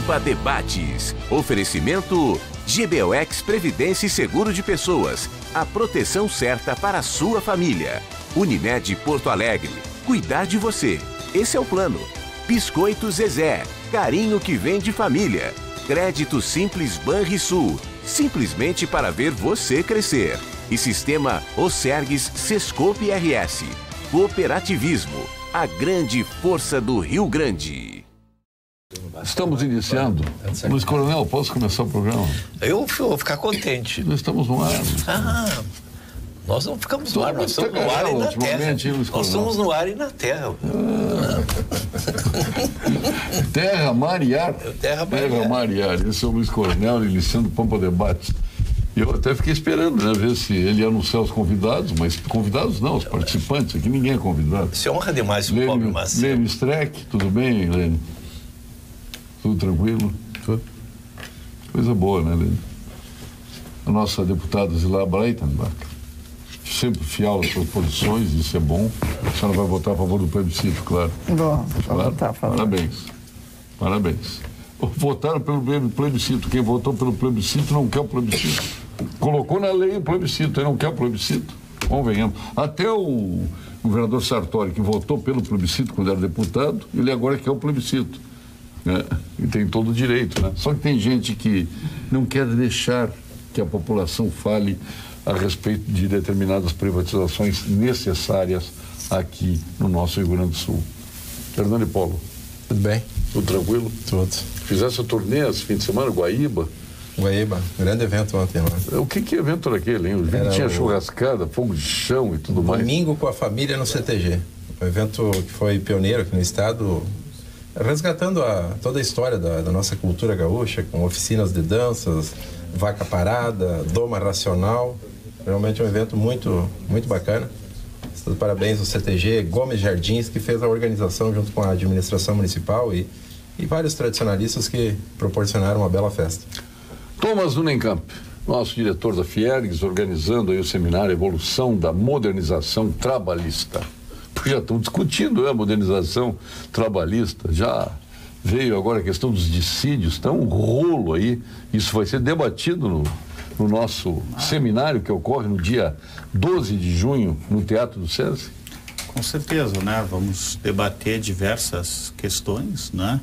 Pampa Debates. Oferecimento GBOX Previdência e Seguro de Pessoas. A proteção certa para a sua família. Unimed Porto Alegre. Cuidar de você. Esse é o plano. Biscoito Zezé. Carinho que vem de família. Crédito Simples Banrisul. Simplesmente para ver você crescer. E Sistema Osergues Sescope RS. Cooperativismo. A grande força do Rio Grande. Estamos iniciando. Luiz Coronel, posso começar o programa? Eu vou ficar contente. Nós estamos no ar. Nós não ficamos no ar, nós estamos no ar e na terra. Nós estamos no ar e na terra. Terra, mar e ar. Terra, mar e ar. Esse é o Luiz Coronel, iniciando o Pampa Debates. Eu até fiquei esperando, né, ver se ele ia anunciar os convidados, mas convidados não, os participantes, aqui ninguém é convidado. Isso honra demais o pobre Macedo. Lênio Streck, tudo bem, Lênio? Tudo tranquilo? Tudo. Coisa boa, né, Lênio? A nossa deputada Zilá Breitenbach, sempre fiel às suas posições, isso é bom. A senhora vai votar a favor do plebiscito, claro. Bom, claro. Votar a favor. Parabéns. Votaram pelo plebiscito. Quem votou pelo plebiscito não quer o plebiscito. Colocou na lei o plebiscito, ele não quer o plebiscito. Convenhamos. Até o governador Sartori, que votou pelo plebiscito quando era deputado, ele agora quer o plebiscito. Né? E tem todo o direito, né? Só que tem gente que não quer deixar que a população fale a respeito de determinadas privatizações necessárias aqui no nosso Rio Grande do Sul. Fernando e Paulo. Tudo bem? Tudo tranquilo? Tudo. Fizesse a turnê esse fim de semana, Guaíba? Guaíba, grande evento ontem lá. O que evento era aquele, hein? Tinha churrascada, fogo de chão e tudo mais. Domingo com a família no CTG. Um evento que foi pioneiro aqui no estado, resgatando toda a história da nossa cultura gaúcha, com oficinas de danças, vaca parada, doma racional. Realmente um evento muito, muito bacana. Parabéns ao CTG Gomes Jardins, que fez a organização junto com a administração municipal e vários tradicionalistas que proporcionaram uma bela festa. Thomas Nunenkamp, nosso diretor da Fiergs, organizando aí o seminário Evolução da Modernização Trabalhista. Porque já estão discutindo a modernização trabalhista, já veio agora a questão dos dissídios, está um rolo aí, isso vai ser debatido no nosso seminário que ocorre no dia 12 de junho no Teatro do SESI. Com certeza, né? Vamos debater diversas questões, né?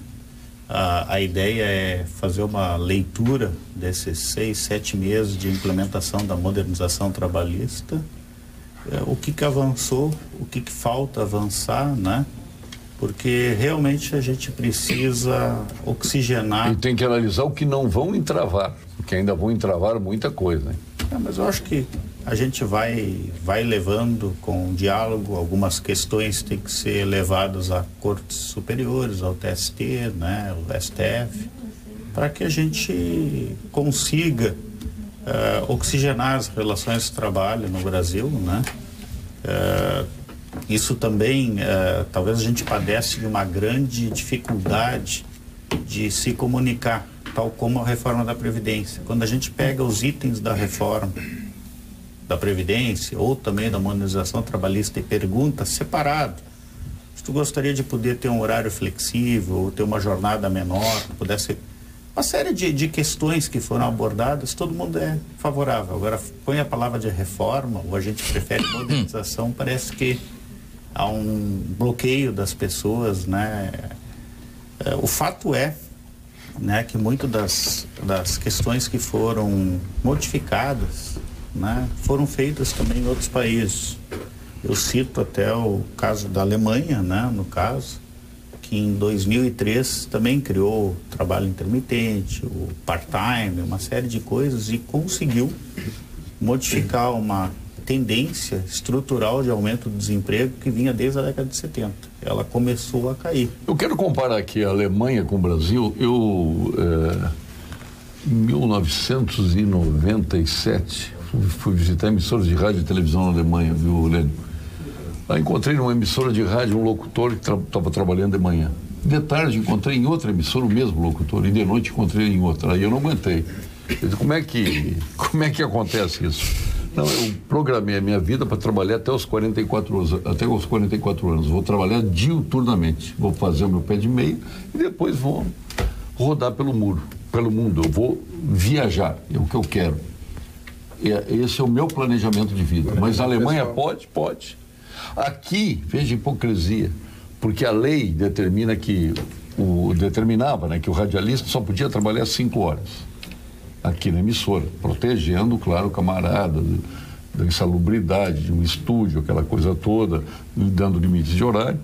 A ideia é fazer uma leitura desses 6, 7 meses de implementação da modernização trabalhista, o que avançou, o que falta avançar, né? Porque realmente a gente precisa oxigenar. E tem que analisar o que não vão entravar, porque ainda vão entravar muita coisa, hein? Mas eu acho que a gente vai levando com diálogo, algumas questões têm que ser levadas a cortes superiores, ao TST, né, o STF, para que a gente consiga oxigenar as relações de trabalho no Brasil, né? Isso também, talvez a gente padece de uma grande dificuldade de se comunicar, tal como a reforma da Previdência. Quando a gente pega os itens da reforma da Previdência ou também da modernização trabalhista e pergunta separado, se tu gostaria de poder ter um horário flexível ou ter uma jornada menor, pudesse... Uma série de questões que foram abordadas, todo mundo é favorável. Agora, põe a palavra de reforma, ou a gente prefere modernização, parece que há um bloqueio das pessoas, né? O fato é, né, que muitas das questões que foram modificadas, né, foram feitas também em outros países. Eu cito até o caso da Alemanha, né, no caso, que em 2003 também criou o trabalho intermitente, o part-time, uma série de coisas e conseguiu modificar uma tendência estrutural de aumento do desemprego que vinha desde a década de 70. Ela começou a cair. Eu quero comparar aqui a Alemanha com o Brasil. Em 1997, fui visitar emissoras de rádio e televisão na Alemanha, viu, Lênio? Lá encontrei numa emissora de rádio um locutor que estava trabalhando de manhã. De tarde encontrei em outra emissora o mesmo locutor e de noite encontrei em outra. Aí eu não aguentei. Eu disse, como é que acontece isso? Não, eu programei a minha vida para trabalhar até os 44 anos. Vou trabalhar diuturnamente. Vou fazer o meu pé de meia e depois vou rodar pelo mundo. Eu vou viajar, é o que eu quero. Esse é o meu planejamento de vida. Mas na Alemanha pode. Aqui, veja a hipocrisia, porque a lei determinava que o radialista só podia trabalhar 5 horas aqui na emissora, protegendo, claro, o camarada da insalubridade de um estúdio, aquela coisa toda, dando limites de horário.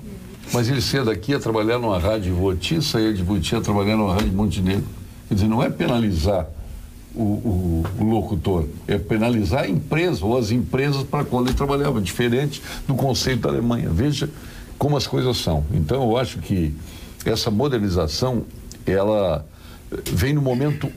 Mas ele saía daqui a trabalhar numa rádio de Voti, saía de Voti a trabalhar numa rádio de Montenegro. Quer dizer, não é penalizar o locutor, é penalizar a empresa ou as empresas para qual ele trabalhava, diferente do conceito da Alemanha. Veja como as coisas são. Então, eu acho que essa modernização, ela vem no momento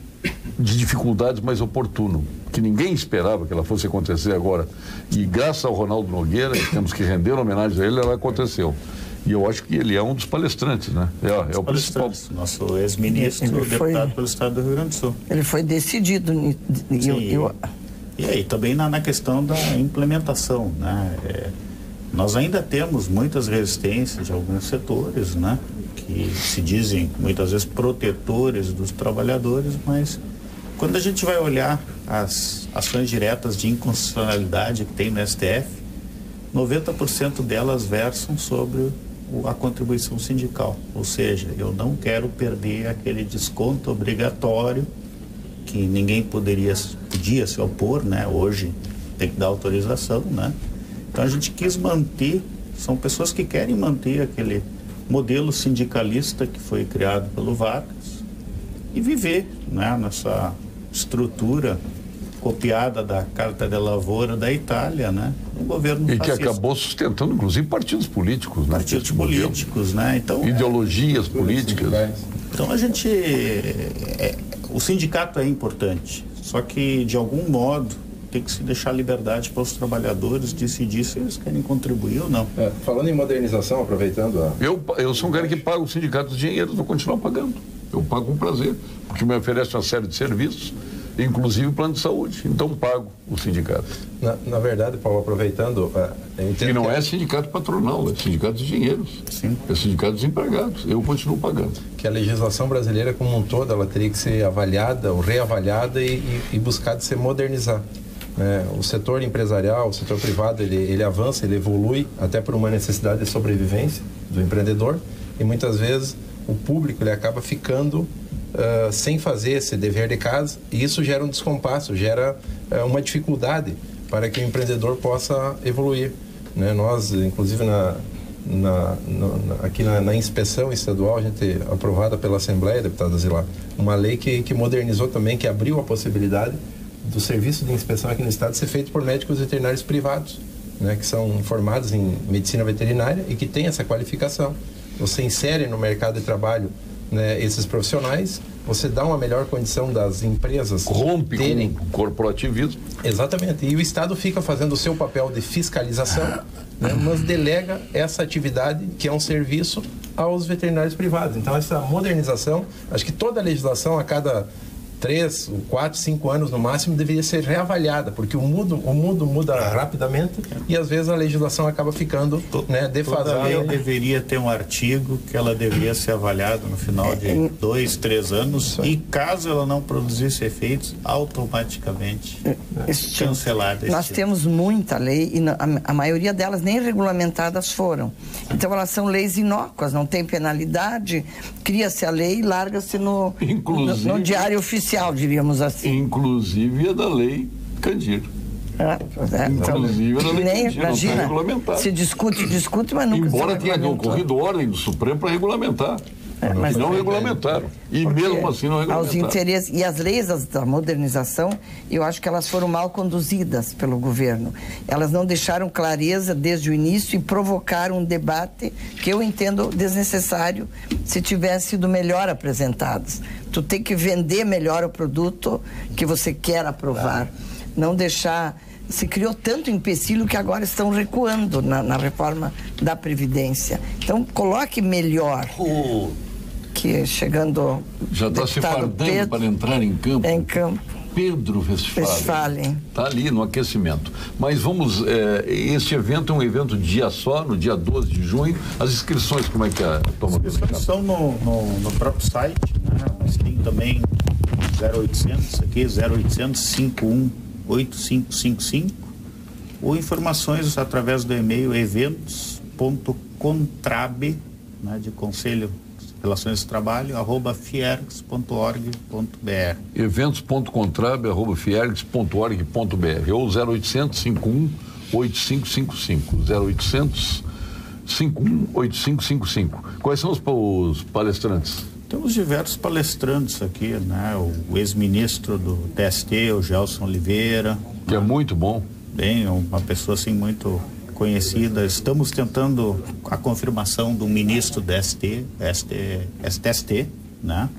de dificuldades mais oportuno, que ninguém esperava que ela fosse acontecer agora. E graças ao Ronaldo Nogueira, temos que render homenagem a ele, ela aconteceu. E eu acho que ele é um dos palestrantes, né? É o principal. Nosso ex-ministro, deputado pelo Estado do Rio Grande do Sul. Ele foi decidido. E aí, também na questão da implementação, né? Nós ainda temos muitas resistências de alguns setores, né? Que se dizem, muitas vezes, protetores dos trabalhadores, mas quando a gente vai olhar as ações diretas de inconstitucionalidade que tem no STF, 90% delas versam sobre a contribuição sindical, ou seja, eu não quero perder aquele desconto obrigatório que ninguém podia se opor, né? Hoje tem que dar autorização, né? Então a gente quis manter, são pessoas que querem manter aquele modelo sindicalista que foi criado pelo Vargas e viver, né, nessa estrutura copiada da Carta de Lavoura da Itália, né? Um governo fascista. E que acabou sustentando, inclusive, partidos políticos, né? Partidos políticos, né? Então, ideologias políticas. Então a gente... o sindicato é importante, só que, de algum modo, tem que se deixar liberdade para os trabalhadores decidir se eles querem contribuir ou não. Falando em modernização, aproveitando Eu sou um cara que paga o sindicato dos dinheiros, vou continuar pagando. Eu pago com prazer, porque me oferece uma série de serviços, inclusive o plano de saúde. Então pago o sindicato. Na verdade, Paulo, aproveitando... E não é sindicato patronal, é sindicato dos dinheiros. Sim. É sindicato dos empregados. Eu continuo pagando. Que a legislação brasileira como um todo, ela teria que ser avaliada ou reavaliada e buscar de se modernizar. O setor empresarial, o setor privado, ele avança, ele evolui até por uma necessidade de sobrevivência do empreendedor, e muitas vezes o público ele acaba ficando sem fazer esse dever de casa, e isso gera um descompasso, gera uma dificuldade para que o empreendedor possa evoluir, né? Nós, inclusive aqui na inspeção estadual, a gente aprovada pela Assembleia, deputada Zilá, uma lei que modernizou também, que abriu a possibilidade do serviço de inspeção aqui no estado ser feito por médicos veterinários privados, né, que são formados em medicina veterinária e que têm essa qualificação. Você insere no mercado de trabalho, né, esses profissionais, você dá uma melhor condição das empresas rompe terem com o corporativismo. Exatamente, e o estado fica fazendo o seu papel de fiscalização, né, mas delega essa atividade, que é um serviço, aos veterinários privados. Então essa modernização, acho que toda a legislação a cada 3, 4, 5 anos no máximo deveria ser reavaliada, porque o mundo muda rapidamente e às vezes a legislação acaba ficando, né, defasada. Toda lei deveria ter um artigo que ela deveria ser avaliada no final de 2, 3 anos, e caso ela não produzisse efeitos, automaticamente cancelada. Nós temos muita lei e a maioria delas nem regulamentadas foram. Então elas são leis inócuas, não tem penalidade, cria-se a lei e larga-se no diário oficial, diríamos assim. Inclusive a da lei Candir. Inclusive a da lei Candir, não está regulamentado. Se discute, mas nunca Embora tenha ocorrido ordem do Supremo para regulamentar. Mas não regulamentaram. E mesmo assim não regulamentaram. Aos interesses, e as leis da modernização, eu acho que elas foram mal conduzidas pelo governo. Elas não deixaram clareza desde o início e provocaram um debate que eu entendo desnecessário se tivesse sido melhor apresentadas. Tu tem que vender melhor o produto que você quer aprovar. Não deixar... Se criou tanto empecilho que agora estão recuando na reforma da Previdência. Então, coloque melhor. Que chegando... Já está se fardando para entrar em campo. Em campo. Pedro Westphalen. Está ali no aquecimento. Mas vamos... este evento é um evento dia só, no dia 12 de junho. As inscrições, como é que é? As inscrições estão no próprio site, né? Mas tem também 0800 aqui, 0800 51 8555, ou informações através do e-mail eventos.contrabe, né, de Conselho de Relações de Trabalho, @fiergs.org.br. eventos.contrabe@fiergs.org.br ou 0800 51 8555, 0800 51 8555. Quais são os palestrantes? Temos diversos palestrantes aqui, né? O ex-ministro do TST, o Gelson Oliveira. Que é muito bom. Bem, uma pessoa assim muito conhecida. Estamos tentando a confirmação do ministro do STST, né?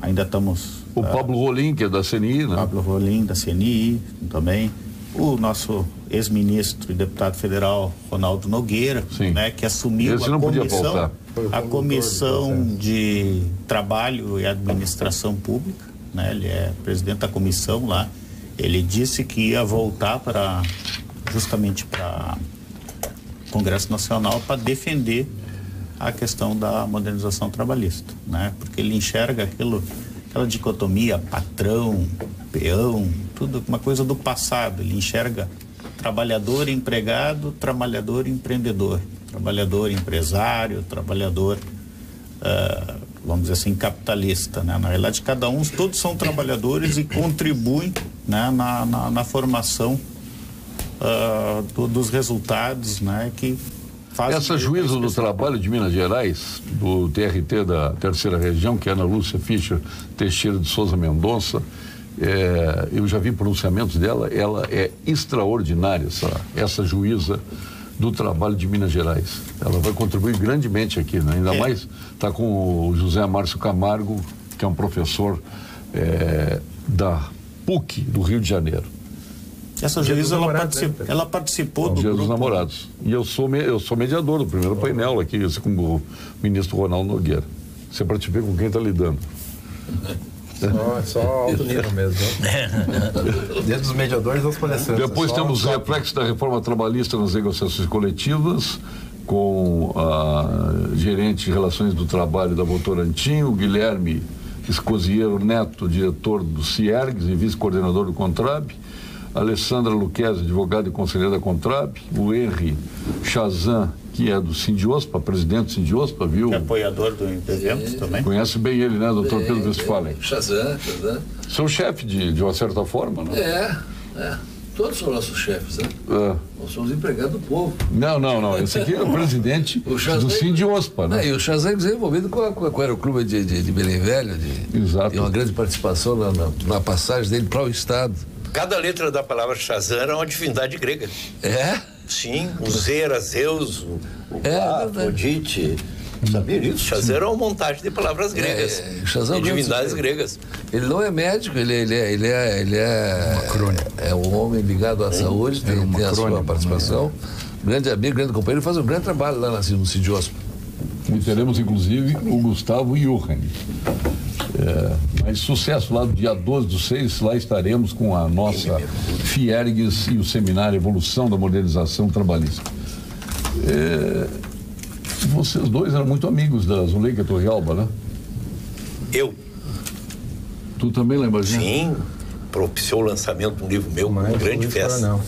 Ainda estamos... O Pablo Rolim, que é da CNI, né? Pablo Rolim, da CNI, também. O nosso ex-ministro e deputado federal, Ronaldo Nogueira, né? Que assumiu a comissão de Trabalho e Administração Pública, né? Ele é presidente da comissão lá. Ele disse que ia voltar justamente para o Congresso Nacional para defender a questão da modernização trabalhista, né? Porque ele enxerga aquela dicotomia patrão, peão, tudo uma coisa do passado. Ele enxerga trabalhador empregado, trabalhador empreendedor, trabalhador empresário, trabalhador, vamos dizer assim, capitalista, né? Na realidade, todos são trabalhadores e contribuem, né, na formação dos resultados, né, que fazem... Essa juíza do trabalho de Minas Gerais, do TRT da Terceira Região, que é Ana Lúcia Fischer Teixeira de Souza Mendonça, eu já vi pronunciamentos dela, ela é extraordinária, essa juíza do trabalho de Minas Gerais. Ela vai contribuir grandemente aqui, né? Ainda mais está com o José Márcio Camargo, que é um professor da PUC do Rio de Janeiro. Essa juíza, ela participou do Dia grupo... dos Namorados. E eu sou mediador do primeiro painel aqui, com o ministro Ronaldo Nogueira. Você participa com quem está lidando. Só alto nível mesmo. Desde os mediadores aos palestrantes. Depois temos o reflexo da reforma trabalhista nas negociações coletivas, com a gerente de Relações do Trabalho da Votorantim, o Guilherme Escosiero Neto, diretor do CIERGS e vice-coordenador do Contrab, Alessandra Luquezzi, advogada e conselheira da Contrab, o Henry Chazan, que é do Sindiospa, presidente do Sindiospa, viu? Que é apoiador do evento também. Conhece bem ele, né, doutor Pedro Westphalen? Chazan. Seu chefe, de uma certa forma, né? Todos são nossos chefes, né? Nós somos empregados do povo. Não. Esse aqui é o presidente do Sindiospa, né? E o Chazan é desenvolvido com o Aeroclube de Belém Velho. Exato. Tem uma grande participação na passagem dele para o Estado. Cada letra da palavra Shazam era uma divindade grega. Sim, o Z era Zeus, o Afrodite. Sabia disso? Shazam era uma montagem de palavras gregas, de divindades gregas. Ele não é médico, ele é um homem ligado à saúde, tem a sua participação. Grande amigo, grande companheiro, faz um grande trabalho lá no Sindiospa. E teremos, inclusive, o Gustavo Johan. Mas sucesso lá do dia 12/6, lá estaremos com a nossa Fiergs e o seminário Evolução da Modernização Trabalhista. Vocês dois eram muito amigos da Zuleika Torrealba, né? Eu. Tu também lembra, gente? Sim, propiciou o lançamento de um livro meu, uma grande festa.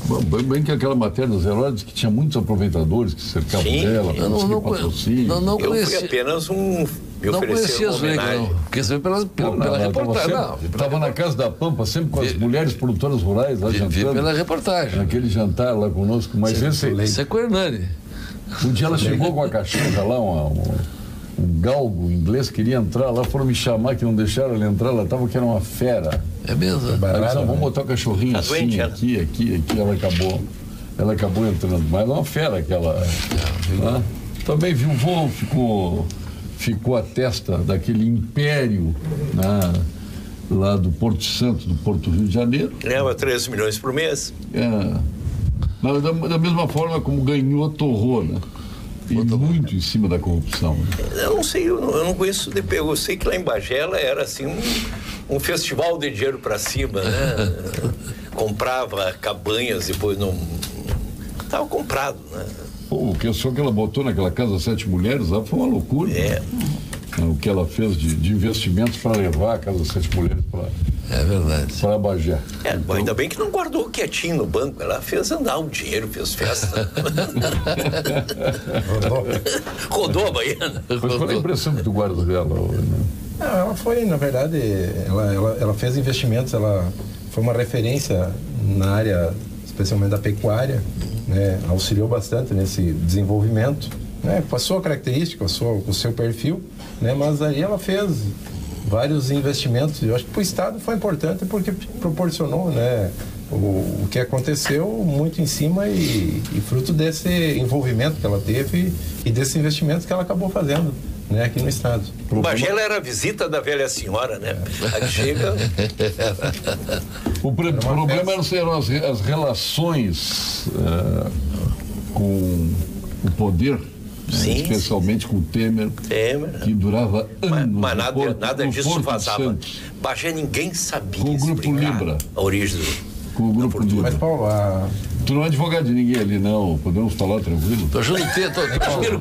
Bem que aquela matéria das Heróis que tinha muitos aproveitadores que cercavam dela, não eu fui apenas um... Não conhecia a Zuleika, não. Porque você viu pela reportagem. Estava na Casa da Pampa, sempre com as mulheres produtoras rurais lá jantando. Vi pela reportagem. Naquele jantar lá conosco. Mas Isso é com o Hernani. Um dia ela chegou com a cachorra lá, um galgo inglês, queria entrar lá, foram me chamar, que não deixaram ela entrar, ela estava que era uma fera. É mesmo? Aí vamos botar o cachorrinho assim, aqui, ela acabou entrando. Mas é uma fera aquela. Né? Também viu o voo, ficou a testa daquele império, né, lá do Porto Santo, do Porto Rio de Janeiro. Ganhava 13 milhões por mês. Da mesma forma como ganhou, torrou, né? E muito em cima da corrupção. Né? Eu não sei, eu não conheço o DP. Eu sei que lá em Bagé ela era assim um festival de dinheiro para cima, né? Comprava cabanhas, depois não... Estava comprado, né? O pessoal que ela botou naquela casa 7 mulheres lá foi uma loucura. o que ela fez de investimentos para levar a Casa das Sete Mulheres para... É verdade. Para Bagé. Então... Ainda bem que não guardou quietinho no banco. Ela fez andar o dinheiro, fez festa. Rodou a baiana. Mas qual é a impressão que tu guarda dela? Ela foi, na verdade, ela fez investimentos, ela foi uma referência na área, especialmente da pecuária, né? Auxiliou bastante nesse desenvolvimento, né? Com a sua característica, com o seu perfil, né? Mas aí ela fez vários investimentos. Eu acho que para o Estado foi importante porque proporcionou, né, o que aconteceu muito em cima e fruto desse envolvimento que ela teve e desses investimentos que ela acabou fazendo, né, aqui no Estado. Bagé era a visita da velha senhora, né? Aí chega... O problema eram as relações com o poder, sim, especialmente com o Temer, que durava anos. Mas nada disso vazava. Bagé ninguém sabia com o Grupo Libra. A origem com o Grupo Libra. Mas, Paulo, tu não é advogado de ninguém ali, não. Podemos falar tranquilo? Tô achando tenso.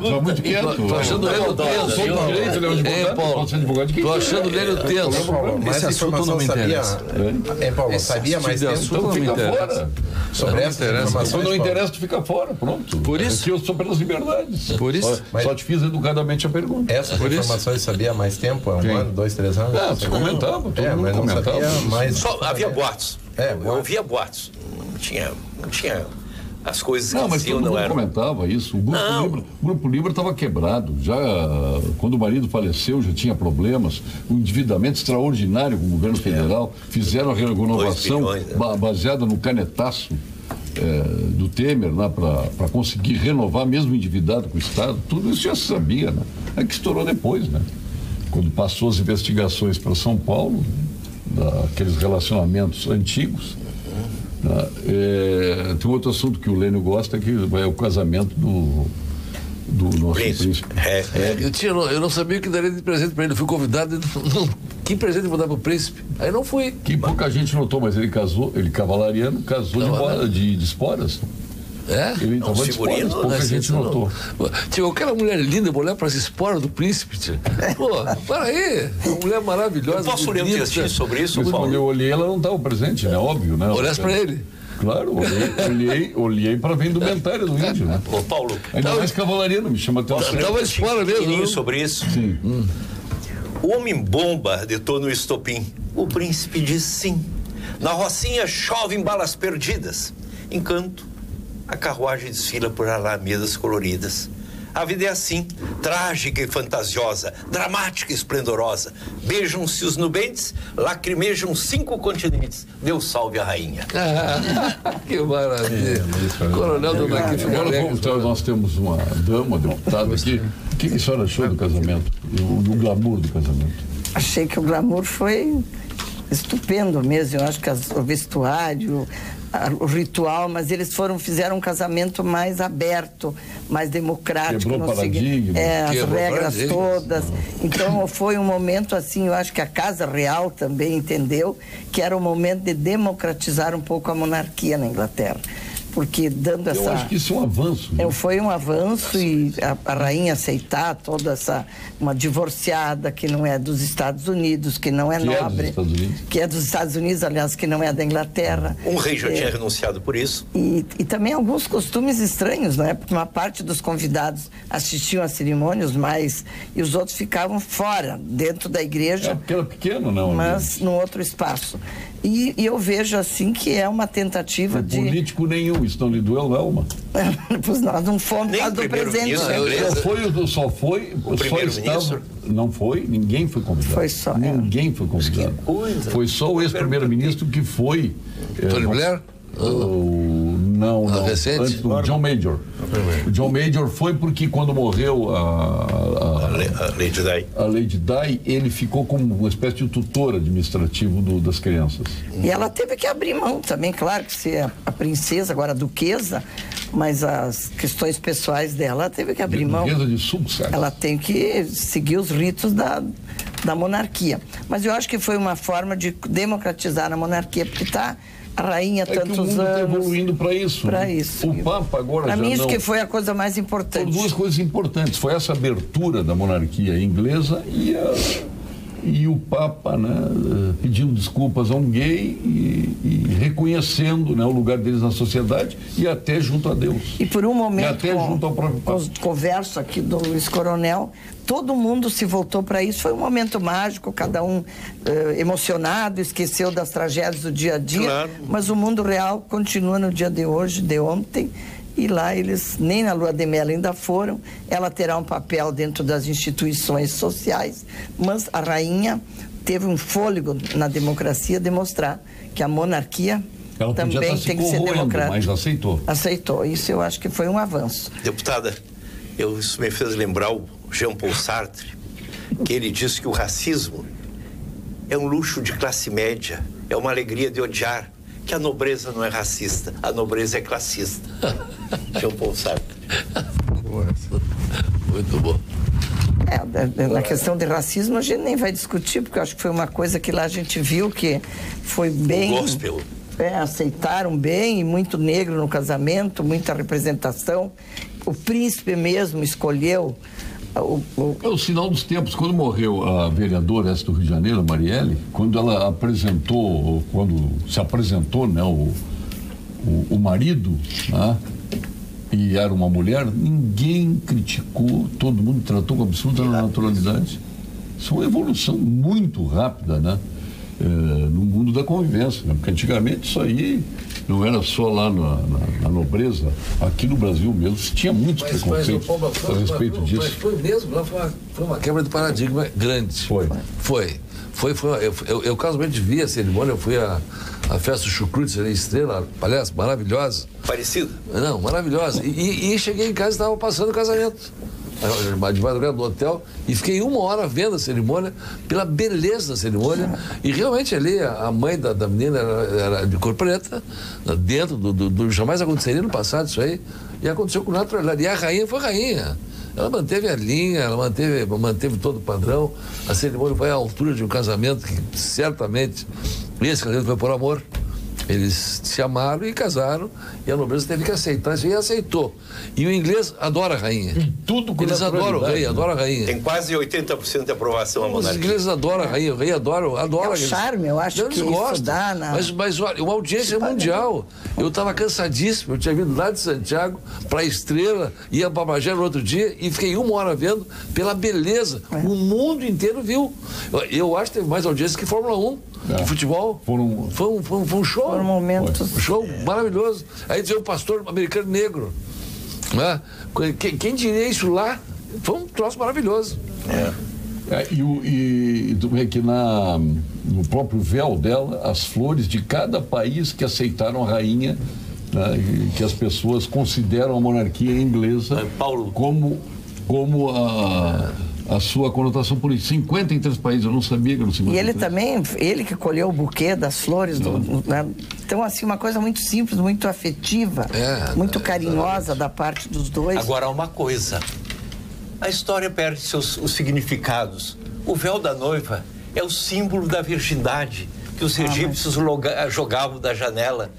Tô muito quieto. Tô achando ele tenso. Hein, Paulo? Tô achando ele tenso. Mas essa informação não interessa. Paulo, sabia mais tempo? Então fica fora. Sobre essa informação. Quando não interessa, tu fica fora. Pronto. Por isso? Aqui eu sou pelas liberdades. Por isso? Só te fiz educadamente a pergunta. Essas informações sabia há mais tempo? Há um ano, 2, 3 anos? Você comentava. Mas não sabia mais. Só havia boatos. Eu ouvia boatos. Não tinha as coisas que mas todo mundo comentava isso. O Grupo Libra estava quebrado. Já quando o marido faleceu, já tinha problemas. Um endividamento extraordinário com o governo federal. Fizeram a renovação baseada no canetaço do Temer, né, para conseguir renovar, mesmo endividado com o Estado. Tudo isso já se sabia, né? É que estourou depois, né? Quando passou as investigações para São Paulo, daqueles relacionamentos antigos. Tem outro assunto que o Lênio gosta, que é o casamento do nosso príncipe. Eu não sabia o que daria de presente para ele. Eu fui convidado. Que presente eu vou dar para o príncipe? Aí não fui. Que pouca gente notou, mas ele casou, ele cavalariano, casou de esporas. Ele estava de esporas, pouca gente notou. Tio, aquela mulher linda, eu vou olhar para as esporas do príncipe, tio. Pô, para aí, uma mulher maravilhosa. Eu posso ler um textinho sobre isso, Paulo? Quando eu olhei, ela não estava presente, né? Óbvio, né? Olhasse para ele? Claro, olhei para a indumentária do índio, né? Ô, Paulo. Ainda mais cavalariano, me chama até Estava espora mesmo. Sobre isso. Sim. O homem-bomba detona o estopim. O príncipe diz sim. Na rocinha chovem balas perdidas. Encanto. A carruagem desfila por alamedas coloridas. A vida é assim, trágica e fantasiosa, dramática e esplendorosa. Beijam-se os nubentes, lacrimejam 5 continentes. Deus salve a rainha. Que maravilha. Coronel do Magnífico. Agora nós temos uma dama, deputada aqui. O que a senhora achou do casamento? Do glamour do casamento? Achei que o glamour foi estupendo mesmo. Eu acho que o vestuário, o ritual, mas eles fizeram um casamento mais aberto, mais democrático. Quebrou paradigma. As regras todas. Então foi um momento assim, eu acho que a Casa Real também entendeu que era o momento de democratizar um pouco a monarquia na Inglaterra. Porque dando essa... Eu acho que isso é um avanço. Né? Foi um avanço e a rainha aceitar toda essa... Uma divorciada que não é dos Estados Unidos, que não é nobre. Que é dos Estados Unidos, aliás, que não é da Inglaterra. Um rei já tinha renunciado por isso. E também alguns costumes estranhos, não é? Porque uma parte dos convidados assistiam às cerimônias, e os outros ficavam fora, dentro da igreja. Porque era pequeno, não? Mas num outro espaço. E eu vejo assim que é uma tentativa de... Político nenhum, isso não lhe doeu, não, Pois nós não fomos por causa do presente. Só foi o primeiro-ministro. Não foi, ninguém foi convidado. Foi só. Ninguém foi convidado. Foi só o ex-primeiro-ministro que foi. Tony Blair? Não. Recente? Antes do John Major. O John Major foi porque quando morreu a Lady Di. A Lady Di, ele ficou como uma espécie de tutor administrativo das crianças. E ela teve que abrir mão também, claro que ser a princesa, agora a duquesa, mas as questões pessoais dela teve que abrir mão. Duquesa de Sussex. Ela tem que seguir os ritos da monarquia. Mas eu acho que foi uma forma de democratizar a monarquia, porque está a rainha tantos que o mundo anos. Está evoluindo para isso. Para isso. O Papa agora para já mim, não... isso que foi a coisa mais importante. Foram duas coisas importantes. Foi essa abertura da monarquia inglesa e o Papa, né, pedindo desculpas a um gay e reconhecendo, né, o lugar deles na sociedade e até junto a Deus. E por um momento, e até junto ao próprio Papa. Converso aqui do Luiz Coronel, todo mundo se voltou para isso. Foi um momento mágico, cada um emocionado, esqueceu das tragédias do dia a dia. Claro. Mas o mundo real continua no dia de hoje, de ontem. E lá eles, nem na lua de mel ainda foram. Ela terá um papel dentro das instituições sociais, mas a rainha teve um fôlego na democracia de mostrar que a monarquia também tem que ser democrática. Mas aceitou. Aceitou. Isso eu acho que foi um avanço. Deputada, isso me fez lembrar o Jean Paul Sartre, que ele disse que o racismo é um luxo de classe média, é uma alegria de odiar, que a nobreza não é racista, a nobreza é classista. Jean Paul Sartre. Muito bom. Na questão de racismo a gente nem vai discutir, porque eu acho que foi uma coisa que lá a gente viu que foi bem... O gospel. Aceitaram bem, e muito negro no casamento, muita representação. O príncipe mesmo escolheu... É o sinal dos tempos. Quando morreu a vereadora essa do Rio de Janeiro, Marielle, quando ela apresentou, quando se apresentou, né, o marido, né, e era uma mulher, ninguém criticou, todo mundo tratou com absoluta naturalidade. Isso é uma evolução muito rápida, né, no mundo da convivência, né, porque antigamente isso aí não era só lá na nobreza, aqui no Brasil mesmo tinha muitos preconceitos a respeito disso. Mas foi mesmo, lá foi uma quebra de paradigma grande. Eu casualmente vi a cerimônia, eu fui à festa do Chucrute, Estrela, palestra maravilhosa. Parecido? Não, maravilhosa. E cheguei em casa e estava passando o casamento. De madrugada no hotel, e fiquei 1 hora vendo a cerimônia, pela beleza da cerimônia, e realmente ali a mãe da menina era de cor preta, dentro do jamais aconteceria no passado isso aí, e aconteceu com naturalidade. E a rainha foi rainha. Ela manteve a linha, ela manteve todo o padrão. A cerimônia foi à altura de um casamento que certamente esse casamento foi por amor. Eles se amaram e casaram, e a nobreza teve que aceitar isso, e aceitou. E o inglês adora a rainha. Tudo com eles adoram o rei, adoram a rainha. Tem quase 80% de aprovação a monarquia. Os ingleses adoram a rainha, o rei adora. É o charme, eu acho que isso dá na... Mas olha, uma audiência mundial. Eu estava cansadíssimo, eu tinha vindo lá de Santiago para a Estrela, ia para Bagé no outro dia, e fiquei 1 hora vendo pela beleza. O mundo inteiro viu. Eu acho que teve mais audiência que Fórmula 1. De futebol. Foi um show. Foram momentos. Um show maravilhoso. Aí dizia o pastor americano negro. Né? Quem diria isso lá? Foi um troço maravilhoso. E tu vê que no próprio véu dela, as flores de cada país que aceitaram a rainha, né, que as pessoas consideram a monarquia inglesa como a sua conotação política. 53 países, eu não sabia que eram 53. E ele também, ele que colheu o buquê das flores. Então, assim, uma coisa muito simples, muito afetiva, muito carinhosa da parte dos dois. Agora, há uma coisa. A história perde os significados. O véu da noiva é o símbolo da virgindade que os egípcios jogavam da janela.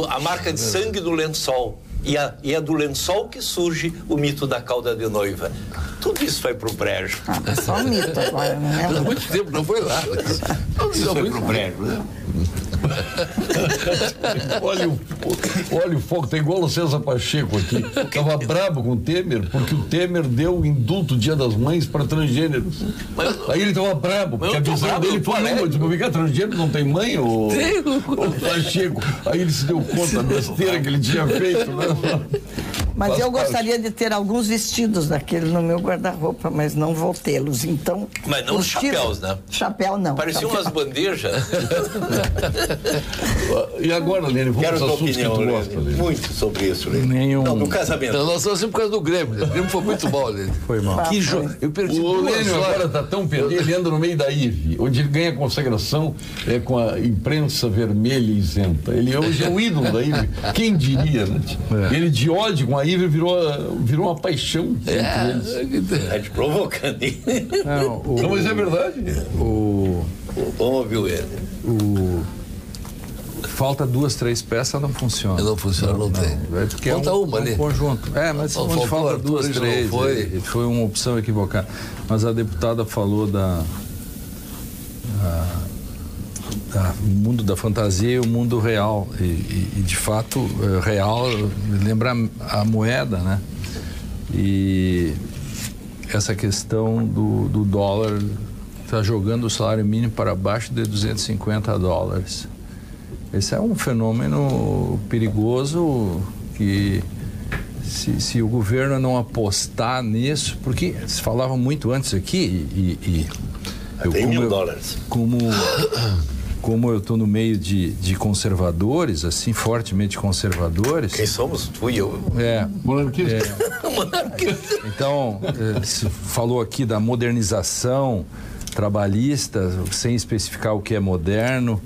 A marca de sangue do lençol. E é do lençol que surge o mito da cauda de noiva. Tudo isso vai pro brejo. É só um mito agora, não é? Há muito tempo não foi lá. Tudo isso foi pro brejo, né? Olha o fogo, tá igual o César Pacheco aqui. Tava brabo com o Temer, porque o Temer deu o indulto Dia das Mães para transgêneros. Aí ele tava brabo, porque a visão dele foi uma, tipo, ficar transgênero não tem mãe, o Pacheco. Aí ele se deu conta da besteira que ele tinha feito, né? Mas eu gostaria de ter alguns vestidos daquele no meu guarda-roupa, mas não vou tê-los, então... Mas não os chapéus, né? Chapéu não. Pareciam umas bandejas. E agora, Lene, vamos para os assuntos que tu gosta, Lene. Muito sobre isso, Lene. Nenhum. Não, do casamento. Nós estamos sempre por causa do Grêmio. O Grêmio foi muito mal, Lene. Foi mal. Eu perdi O 2 Lênio horas. agora está tão perdido, ele anda no meio da IVE, onde ele ganha consagração com a imprensa vermelha e isenta. Ele hoje é o ídolo da IVE. Quem diria, né? Ele de ódio com a IVE virou uma paixão entre eles. Está te provocando, hein? Não, mas é verdade. Vamos ouvir ele. falta 2, 3 peças, não funciona. Não funciona, não tem. Falta uma ali. Conjunto. Mas onde falta 2, 3, foi uma opção equivocada. Mas a deputada falou da mundo da fantasia e o mundo real. E de fato, real lembra a moeda, né? E essa questão do dólar está jogando o salário mínimo para baixo de $250. Esse é um fenômeno perigoso que, se o governo não apostar nisso, porque se falava muito antes aqui tem $1.000. Como eu estou no meio de conservadores, assim, fortemente conservadores. Quem somos? Tu e eu. Monarquista. Então, se falou aqui da modernização trabalhista, sem especificar o que é moderno.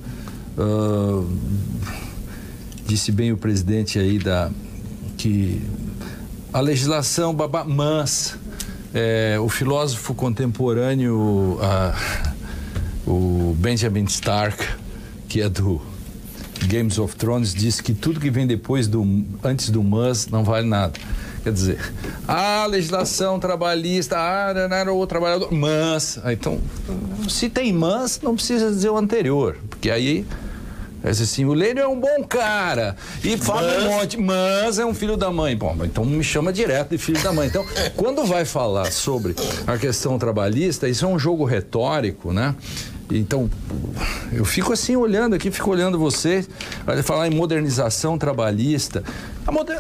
Disse bem o presidente aí que a legislação mas o filósofo contemporâneo o Benjamin Stark, que é do Games of Thrones, disse que tudo que vem antes do mas não vale nada. Quer dizer, a legislação trabalhista, o trabalhador, mas, então, se tem mas, não precisa dizer o anterior, porque aí, assim, o Lênin é um bom cara, e fala um monte, mas é um filho da mãe. Bom, então me chama direto de filho da mãe. Então, quando vai falar sobre a questão trabalhista, isso é um jogo retórico, né? Então, eu fico assim olhando aqui, fico olhando você, falar em modernização trabalhista.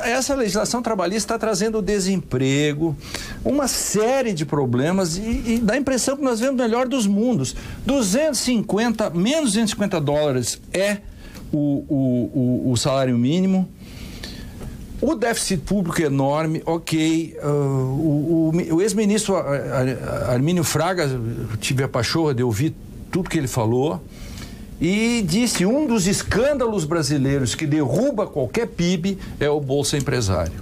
Essa legislação trabalhista está trazendo desemprego, uma série de problemas e dá a impressão que nós vemos o melhor dos mundos. Menos $250 é o salário mínimo. O déficit público é enorme, ok. O ex-ministro Armínio Fraga, tive a pachorra de ouvir tudo que ele falou, e disse: um dos escândalos brasileiros que derruba qualquer PIB é o Bolsa Empresário,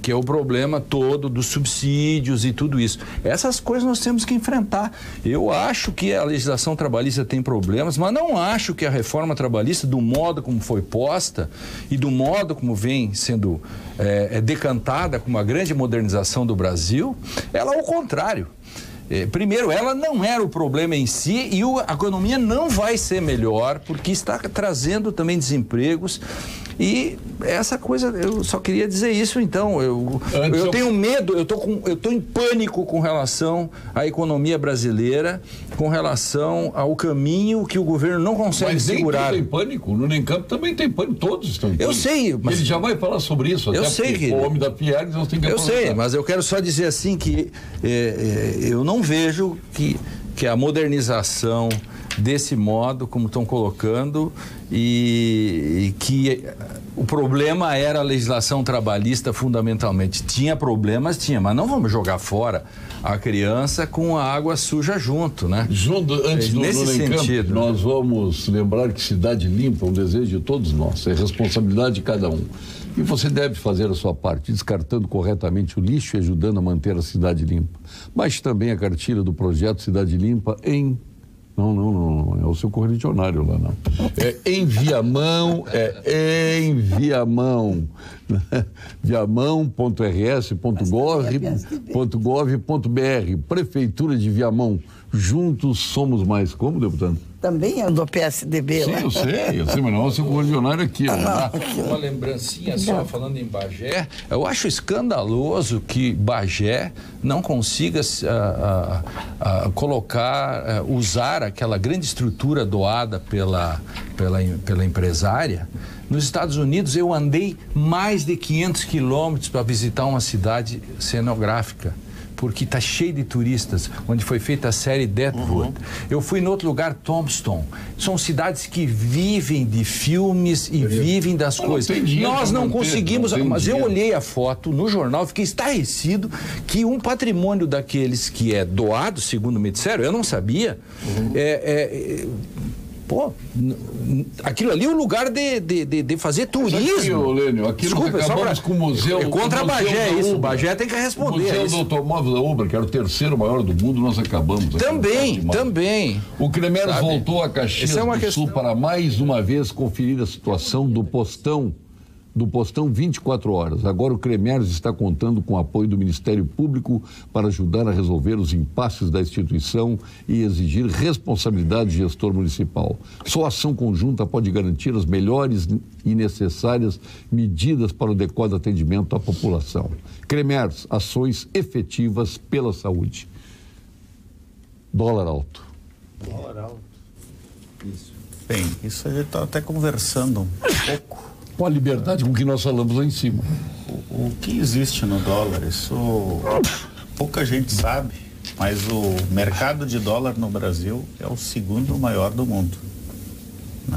que é o problema todo dos subsídios e tudo isso. Essas coisas nós temos que enfrentar. Eu acho que a legislação trabalhista tem problemas, mas não acho que a reforma trabalhista, do modo como foi posta e do modo como vem sendo decantada como uma grande modernização do Brasil, ela ao contrário. Primeiro, ela não era o problema em si e a economia não vai ser melhor porque está trazendo também desempregos. E essa coisa, eu só queria dizer isso, então, eu tenho medo, eu estou em pânico com relação à economia brasileira, com relação ao caminho que o governo não consegue segurar. Mas tem pânico, no NEMCAMP também tem pânico, todos estão em pânico. Eu sei, mas... Ele já vai falar sobre isso, eu até sei que... o homem da Pierre, nós temos que aproveitar. Eu sei, mas eu quero só dizer assim que eu não vejo que a modernização desse modo, como estão colocando, e que o problema era a legislação trabalhista fundamentalmente. Tinha problemas, mas não vamos jogar fora a criança com a água suja junto, né? Antes nesse sentido, nós vamos lembrar que cidade limpa é um desejo de todos nós, é responsabilidade de cada um. E você deve fazer a sua parte, descartando corretamente o lixo e ajudando a manter a cidade limpa. Baixe também a cartilha do projeto Cidade Limpa em... Não, é o seu correligionário lá, não. Em Viamão, viamão.rs.gov.br, Prefeitura de Viamão. Juntos somos mais. Como, deputado? Também é do PSDB. Sim, eu sei, mas não é o seu correligionário aqui. Uma lembrancinha só, falando em Bagé, eu acho escandaloso que Bagé não consiga usar aquela grande estrutura doada pela empresária. Nos Estados Unidos, eu andei mais de 500 quilômetros para visitar uma cidade cenográfica, porque está cheio de turistas, onde foi feita a série Deadwood. Eu fui em outro lugar, Tombstone. São cidades que vivem de filmes e vivem das coisas. Nós não conseguimos, mas eu olhei a foto no jornal, fiquei estarrecido que um patrimônio daqueles que é doado, segundo me disseram, eu não sabia, Pô, aquilo ali é o lugar de fazer turismo. Lênio, aquilo Desculpa, que acabamos com o museu... É contra a Bagé isso, o Bagé tem que responder. O Museu do Automóvel da Uber, que era o terceiro maior do mundo, nós acabamos. Também. O Cremers voltou a Caxias do Sul para mais uma vez conferir a situação do postão 24 horas. Agora o Cremers está contando com o apoio do Ministério Público para ajudar a resolver os impasses da instituição e exigir responsabilidade do gestor municipal. Só ação conjunta pode garantir as melhores e necessárias medidas para o adequado atendimento à população. Cremers, ações efetivas pela saúde. Dólar alto. Isso. Bem, isso a gente está até conversando um pouco. Com a liberdade com que nós falamos lá em cima. O que existe no dólar, isso pouca gente sabe, mas o mercado de dólar no Brasil é o segundo maior do mundo.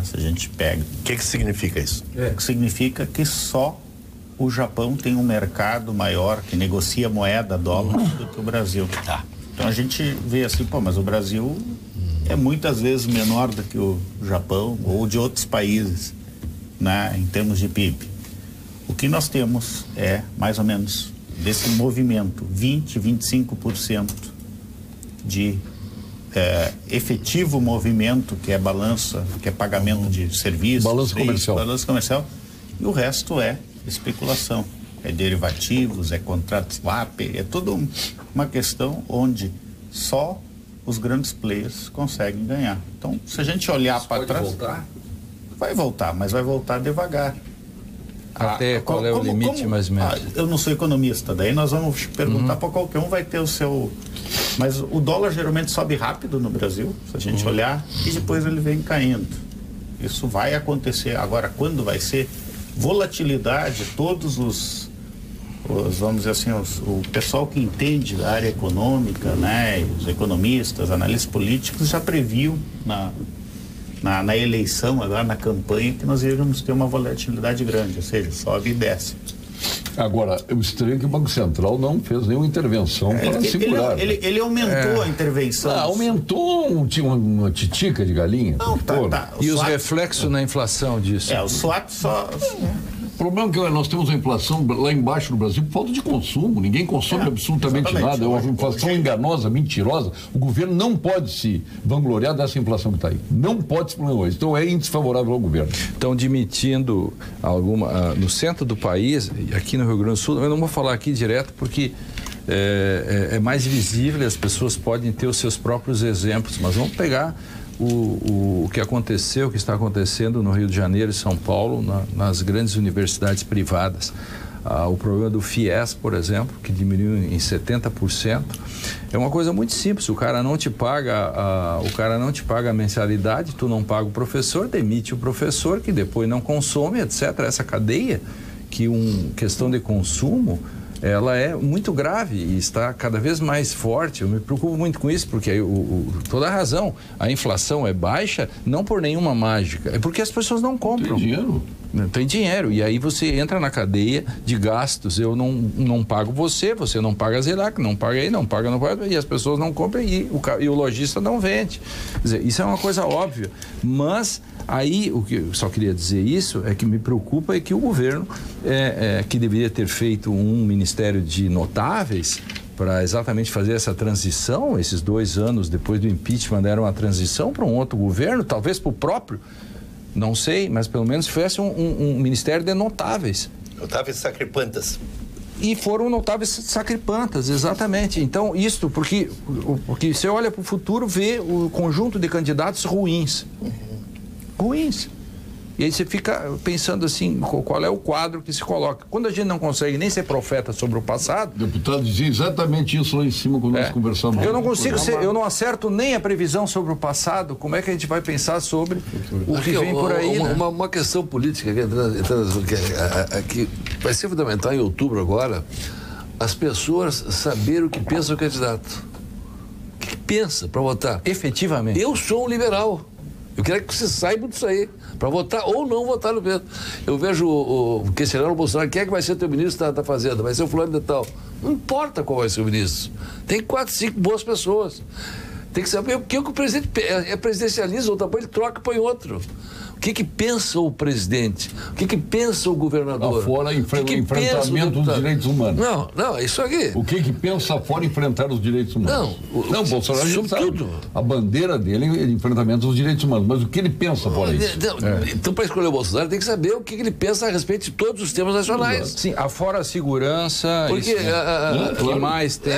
Se a gente pega. O que significa isso? O que significa que só o Japão tem um mercado maior que negocia moeda dólar do que o Brasil. Tá. Então a gente vê assim, mas o Brasil é muitas vezes menor do que o Japão ou de outros países. Em termos de PIB. O que nós temos é, mais ou menos, desse movimento, 25% de efetivo movimento, que é balança, que é pagamento de serviços. Balança comercial. Balança comercial. E o resto é especulação. É derivativos, é contrato swap, é tudo uma questão onde só os grandes players conseguem ganhar. Então, se a gente olhar para trás... Vai voltar, mas vai voltar devagar. Até qual é o limite, mais ou menos? Eu não sou economista, daí nós vamos perguntar para qualquer um, vai ter o seu... Mas o dólar geralmente sobe rápido no Brasil, se a gente olhar, e depois ele vem caindo. Isso vai acontecer. Agora, quando vai ser? Volatilidade, todos os vamos dizer assim, o pessoal que entende da área econômica, os economistas, analistas políticos, já previam na eleição, agora na campanha, que nós iríamos ter uma volatilidade grande, ou seja, sobe e desce. Agora, o estranho é que o Banco Central não fez nenhuma intervenção para segurar. Ele aumentou a intervenção. Aumentou uma titica de galinha. Não, tá. E os reflexos na inflação disso? O swap só... O problema é que nós temos uma inflação lá embaixo no Brasil por falta de consumo. Ninguém consome absolutamente nada. É uma inflação enganosa, mentirosa. O governo não pode se vangloriar dessa inflação que está aí. Não pode se vangloriar. Então é desfavorável ao governo. Estão demitindo no centro do país, aqui no Rio Grande do Sul, eu não vou falar aqui direto porque é mais visível, as pessoas podem ter os seus próprios exemplos, mas vamos pegar o que aconteceu, o que está acontecendo no Rio de Janeiro e São Paulo, nas grandes universidades privadas. O problema do FIES, por exemplo, que diminuiu em 70%, é uma coisa muito simples. O cara não te paga a mensalidade, tu não paga o professor, demite o professor, que depois não consome, etc. Essa cadeia, questão de consumo, ela é muito grave e está cada vez mais forte. Eu me preocupo muito com isso, porque toda a razão, a inflação é baixa, não por nenhuma mágica, é porque as pessoas não compram. Tem dinheiro. Tem dinheiro, e aí você entra na cadeia de gastos. Eu não pago você não paga a Zelac, não paga aí, não paga, e as pessoas não compram e o lojista não vende. Quer dizer, isso é uma coisa óbvia, mas aí o que eu só queria dizer isso é que me preocupa é que o governo que deveria ter feito um ministério de notáveis para exatamente fazer essa transição, esses 2 anos depois do impeachment deram uma transição para um outro governo, talvez para o próprio, não sei, mas pelo menos fosse um ministério de notáveis. Notáveis sacripantas. E foram notáveis sacripantas, exatamente. Então, isto, porque você olha para o futuro, vê o conjunto de candidatos ruins. Ruins. E aí você fica pensando assim, qual é o quadro que se coloca. Quando a gente não consegue nem ser profeta sobre o passado... O deputado dizia exatamente isso lá em cima quando nós conversamos. Eu não consigo eu não acerto nem a previsão sobre o passado. Como é que a gente vai pensar sobre o que vem por aí? Uma questão política que vai ser fundamental em outubro agora, as pessoas saberem o que pensa o candidato. O que pensa para votar? Efetivamente. Eu sou um liberal. Eu quero que você saiba disso aí, para votar ou não votar no Pedro. Eu vejo o questionário Bolsonaro, quem é que vai ser teu ministro da Fazenda? Vai ser o fulano de tal. Não importa qual vai ser o ministro. Tem 4, 5 boas pessoas. Tem que saber o que o presidente presidencializa, ou depois ele troca e põe outro. O que pensa o presidente? O que pensa o governador? Fora enfrentamento dos direitos humanos. Não, é isso aqui. O que pensa fora enfrentar os direitos humanos? Não, Bolsonaro sabe. A bandeira dele é enfrentamento dos direitos humanos, mas o que ele pensa fora isso? Então, para escolher o Bolsonaro, tem que saber o que ele pensa a respeito de todos os temas nacionais. Sim, afora a segurança. Porque o que mais tem?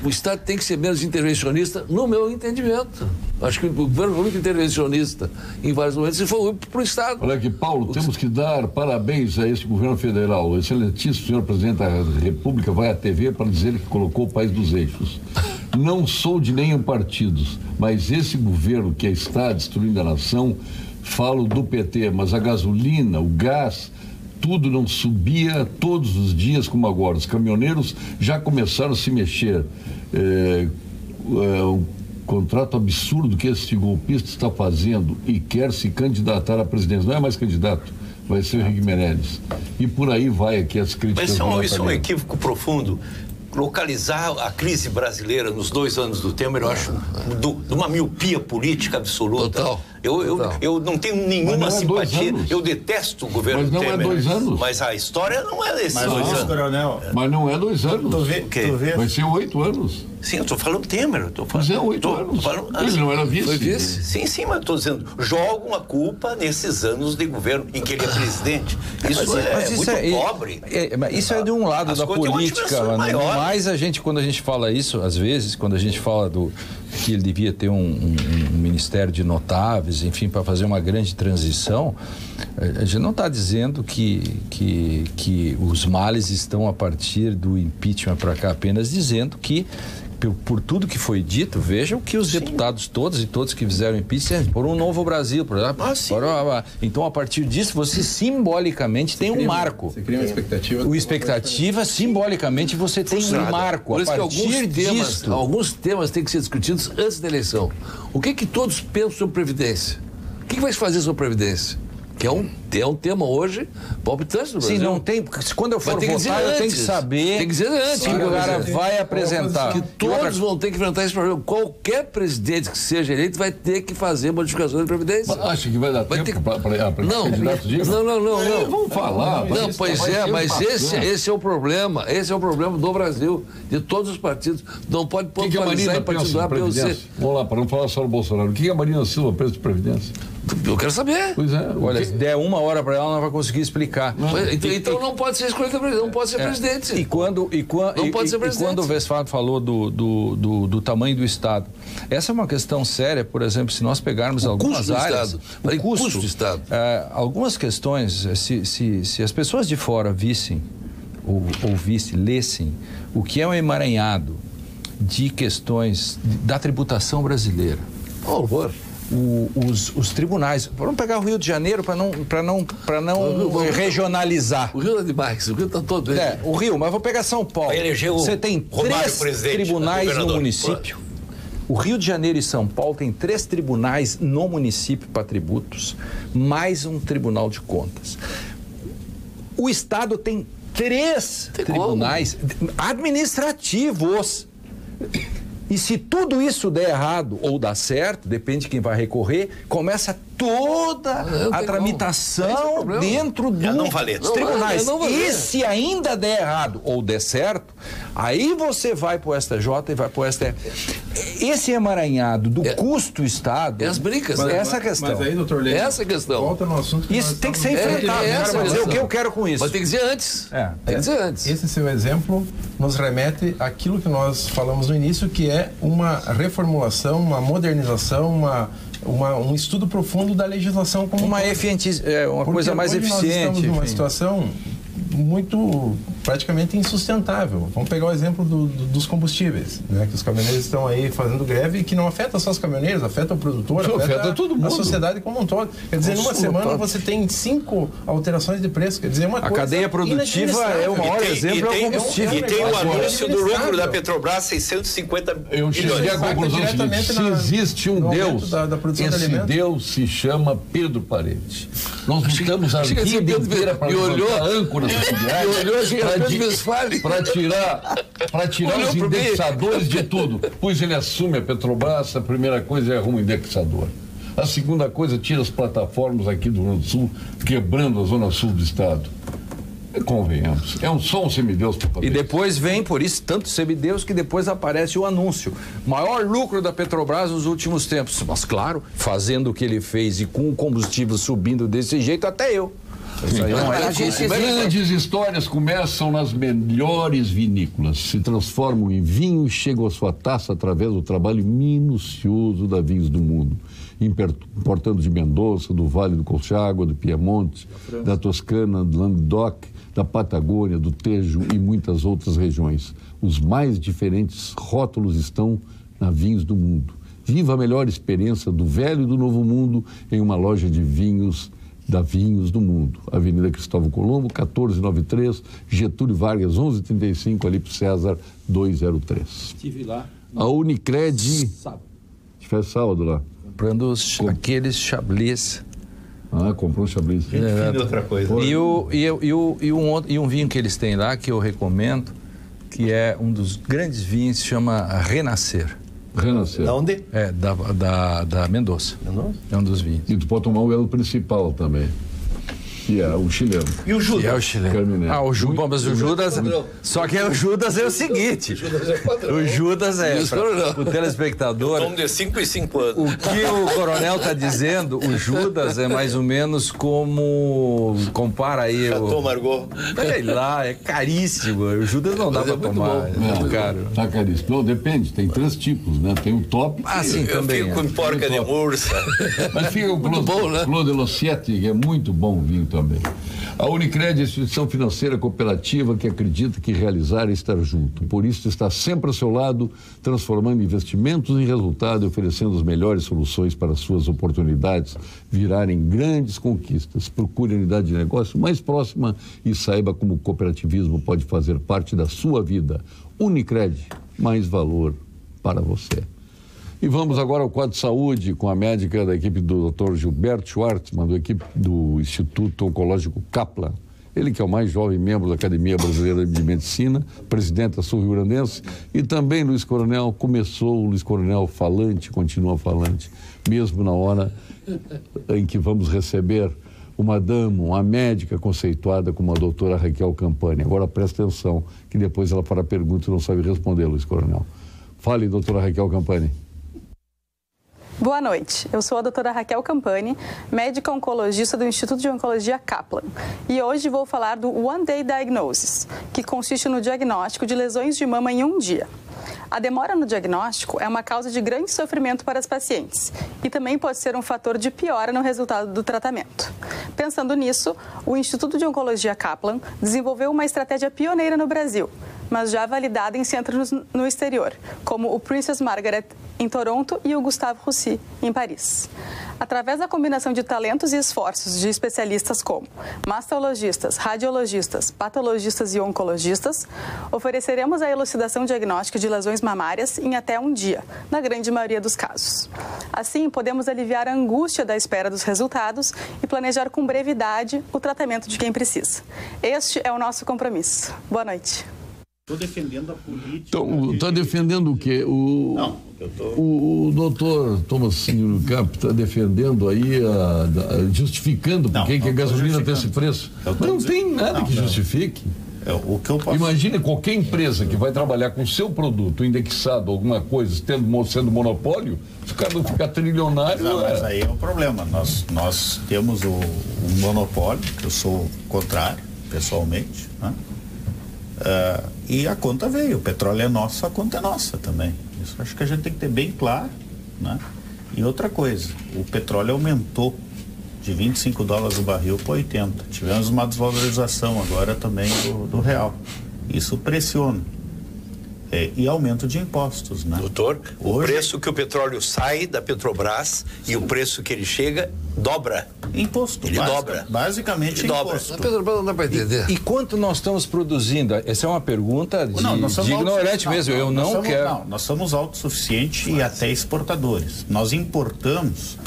O Estado tem que ser menos intervencionista, no meu entendimento. Acho que o governo foi muito intervencionista em vários momentos e foi para o Estado. Olha aqui, Paulo, temos que dar parabéns a esse governo federal. O excelentíssimo senhor presidente da República vai à TV para dizer que colocou o país dos eixos. Não sou de nenhum partido, mas esse governo que está destruindo a nação, falo do PT, mas a gasolina, o gás, tudo não subia todos os dias como agora. Os caminhoneiros já começaram a se mexer. O contrato absurdo que esse golpista está fazendo e quer se candidatar à presidência. Não é mais candidato, vai ser o Henrique Meirelles. E por aí vai aqui as críticas. Mas isso é um equívoco profundo. Localizar a crise brasileira nos 2 anos do Temer, eu acho de uma miopia política absoluta. Total. Eu não tenho nenhuma simpatia. Eu detesto o governo Temer. Mas não é 2 anos. Mas a história não é desses 2 anos. Coronel, mas não é 2 anos. Vai ser 8 anos. Sim, eu estou falando Temer. Mas é 8 anos. Ele não era vice. Foi vice? Sim, mas estou dizendo, jogam a culpa nesses anos de governo em que ele é presidente. Isso é muito pobre. Isso é de um lado da política. Mas quando a gente fala isso, às vezes, quando a gente fala que ele devia ter um ministério de notáveis, enfim, para fazer uma grande transição, a gente não está dizendo que os males estão a partir do impeachment para cá, apenas dizendo que por tudo que foi dito, vejam que os deputados todos que fizeram impeachment por um novo Brasil, por exemplo. Então, a partir disso, você simbolicamente tem um marco. Você cria uma expectativa. O expectativa, simbolicamente, você tem um marco. Por isso que alguns temas têm que ser discutidos antes da eleição. O que todos pensam sobre Previdência? O que vai se fazer sobre Previdência? Que é um tema hoje palpitante no Brasil. Sim, não tem, porque quando eu for votar, eu tenho que saber. Tem que dizer antes. Que o cara vai apresentar. Que todos vão ter que enfrentar esse problema. Qualquer presidente que seja eleito vai ter que fazer modificações de Previdência. Mas acha que vai dar tempo para candidato disso? Não. Vamos falar. Não, mas esse é o problema. Esse é o problema do Brasil, de todos os partidos. Não pode pontualizar em partido A para você. Vamos lá, para não falar só do Bolsonaro. O que a Marina Silva pensa de Previdência? Eu quero saber. Pois é. Olha, se der 1 hora para ela, não vai conseguir explicar. Então não pode ser escolhido presidente, não pode ser presidente. E quando o Westphal falou do tamanho do Estado, essa é uma questão séria, por exemplo, se nós pegarmos algumas áreas. O custo do Estado. Algumas questões, se as pessoas de fora vissem, lessem o que é um emaranhado de questões da tributação brasileira. Horror. Os tribunais, vamos pegar o Rio de Janeiro para não regionalizar. O Rio é demais, o Rio está todo aí. O Rio, mas vou pegar São Paulo. Você tem 3 tribunais no município. O Rio de Janeiro e São Paulo tem 3 tribunais no município para tributos, mais um tribunal de contas. O Estado tem 3 tribunais administrativos. E se tudo isso der errado ou dar certo, depende de quem vai recorrer, começa toda a tramitação dentro dos tribunais. E se ainda der errado ou der certo, aí você vai para o STJ e vai para o STF. Esse emaranhado do custo Estado... É as brincas, né? Essa questão. Mas aí, doutor Leite, essa questão. Volta no assunto que isso tem que ser enfrentado. Vai dizer o que eu quero com isso. Mas tem que dizer antes. Tem que dizer antes. Esse seu exemplo nos remete àquilo que nós falamos no início, que é uma reformulação, uma modernização, um estudo profundo da legislação como uma coisa mais eficiente. Nós estamos numa situação muito praticamente insustentável. Vamos pegar o exemplo dos combustíveis, né? Que os caminhoneiros estão aí fazendo greve e que não afeta só os caminhoneiros, afeta o produtor, afeta todo mundo, a sociedade como um todo. Quer dizer, numa semana você tem 5 alterações de preço. Quer dizer, a cadeia produtiva é o maior exemplo, é o combustível. E tem o anúncio do lucro da Petrobras, 650 milhões. Eu cheguei à conclusão seguinte: se existe um Deus, esse Deus se chama Pedro Parede. Nós lutamos a vida inteira para levantar âncoras subsidiárias, para Para tirar os indexadores de tudo. Pois ele assume a Petrobras, a primeira coisa é arruma um indexador. A segunda coisa, tira as plataformas aqui do Rio Grande do Sul, quebrando a zona sul do estado. Convenhamos, só um semideus para fazer. E depois vem, por isso, tanto semideus que depois aparece o anúncio. Maior lucro da Petrobras nos últimos tempos. Mas claro, fazendo o que ele fez e com o combustível subindo desse jeito, até eu. Isso aí não é difícil. Grandes histórias começam nas melhores vinícolas, se transformam em vinho e chegam à sua taça através do trabalho minucioso da Vinhos do Mundo, importando de Mendoza, do Vale do Colchagua, do Piemonte, da Toscana, do Languedoc, da Patagônia, do Tejo e muitas outras regiões. Os mais diferentes rótulos estão na Vinhos do Mundo. Viva a melhor experiência do velho e do novo mundo em uma loja de vinhos da Vinhos do Mundo. Avenida Cristóvão Colombo, 1493, Getúlio Vargas, 1135, Alípio César, 203. Estive lá. A Unicred... Fez sábado lá. Comprando aqueles chablis. Comprou um chablis. Outra coisa. E um vinho que eles têm lá, que eu recomendo, que é um dos grandes vinhos, se chama Renascer. Renascer. Da onde? É, da Mendoza. Mendoza? É um dos vinhos. E tu pode tomar o elo principal também, que é o chileno. E o Judas? E é o chileno. Bom, mas o Judas... Só que o Judas é o seguinte. O Judas é... O telespectador... Tomo de 5 em 5 anos. O que o coronel está dizendo, o Judas é mais ou menos como... Compara aí... Chateau Margaux. Sei lá, é caríssimo. O Judas não dá para tomar. É muito caro. Tá caríssimo. Não, depende. Tem 3 tipos, né? Tem o top... sim, também. Eu fico com porca de mursa. Mas fica o Claude Lossietti, que é muito bom vinho também. A Unicred é a instituição financeira cooperativa que acredita que realizar é estar junto. Por isso está sempre ao seu lado, transformando investimentos em resultado e oferecendo as melhores soluções para suas oportunidades virarem grandes conquistas. Procure a unidade de negócio mais próxima e saiba como o cooperativismo pode fazer parte da sua vida. Unicred, mais valor para você. E vamos agora ao quadro de saúde com a médica da equipe do Dr. Gilberto Schwartzman, da equipe do Instituto Oncológico Kaplan. Ele que é o mais jovem membro da Academia Brasileira de Medicina, presidente da Sul-Rio-Grandense, e também Luiz Coronel, o Luiz Coronel falante, continua falante, mesmo na hora em que vamos receber uma dama, uma médica conceituada como a doutora Raquel Campani. Agora presta atenção, que depois ela fará pergunta e não sabe responder, Luiz Coronel. Fale, doutora Raquel Campani. Boa noite, eu sou a doutora Raquel Campani, médica oncologista do Instituto de Oncologia Kaplan, e hoje vou falar do One Day Diagnosis, que consiste no diagnóstico de lesões de mama em um dia. A demora no diagnóstico é uma causa de grande sofrimento para as pacientes e também pode ser um fator de piora no resultado do tratamento. Pensando nisso, o Instituto de Oncologia Kaplan desenvolveu uma estratégia pioneira no Brasil, mas já validada em centros no exterior, como o Princess Margaret em Toronto e o Gustave Roussy em Paris. Através da combinação de talentos e esforços de especialistas como mastologistas, radiologistas, patologistas e oncologistas, ofereceremos a elucidação diagnóstica de lesões mamárias em até um dia, na grande maioria dos casos. Assim, podemos aliviar a angústia da espera dos resultados e planejar com brevidade o tratamento de quem precisa. Este é o nosso compromisso. Boa noite. Estou defendendo a política. Então, está defendendo o quê? O doutor Thomas Camp está defendendo aí, justificando por que a gasolina tem esse preço. Mas não tem nada que justifique. O que eu posso... Imagine qualquer empresa que vai trabalhar com seu produto indexado, alguma coisa, sendo monopólio, se o cara não ficar trilionário... Mas aí é o problema. Nós temos um monopólio, que eu sou contrário, pessoalmente, né? E a conta veio, o petróleo é nosso, a conta é nossa também. Isso acho que a gente tem que ter bem claro, né? E outra coisa, o petróleo aumentou de $25 o barril para 80. Tivemos uma desvalorização agora também do real. Isso pressiona. E aumento de impostos, né? Doutor, o preço que o petróleo sai da Petrobras e o preço que ele chega dobra. Imposto. Ele dobra. Basicamente ele dobra. Imposto. A Petrobras não dá para entender. E quanto nós estamos produzindo? Essa é uma pergunta de ignorante mesmo. Eu não quero. Não, nós somos autossuficientes e até exportadores. Nós importamos,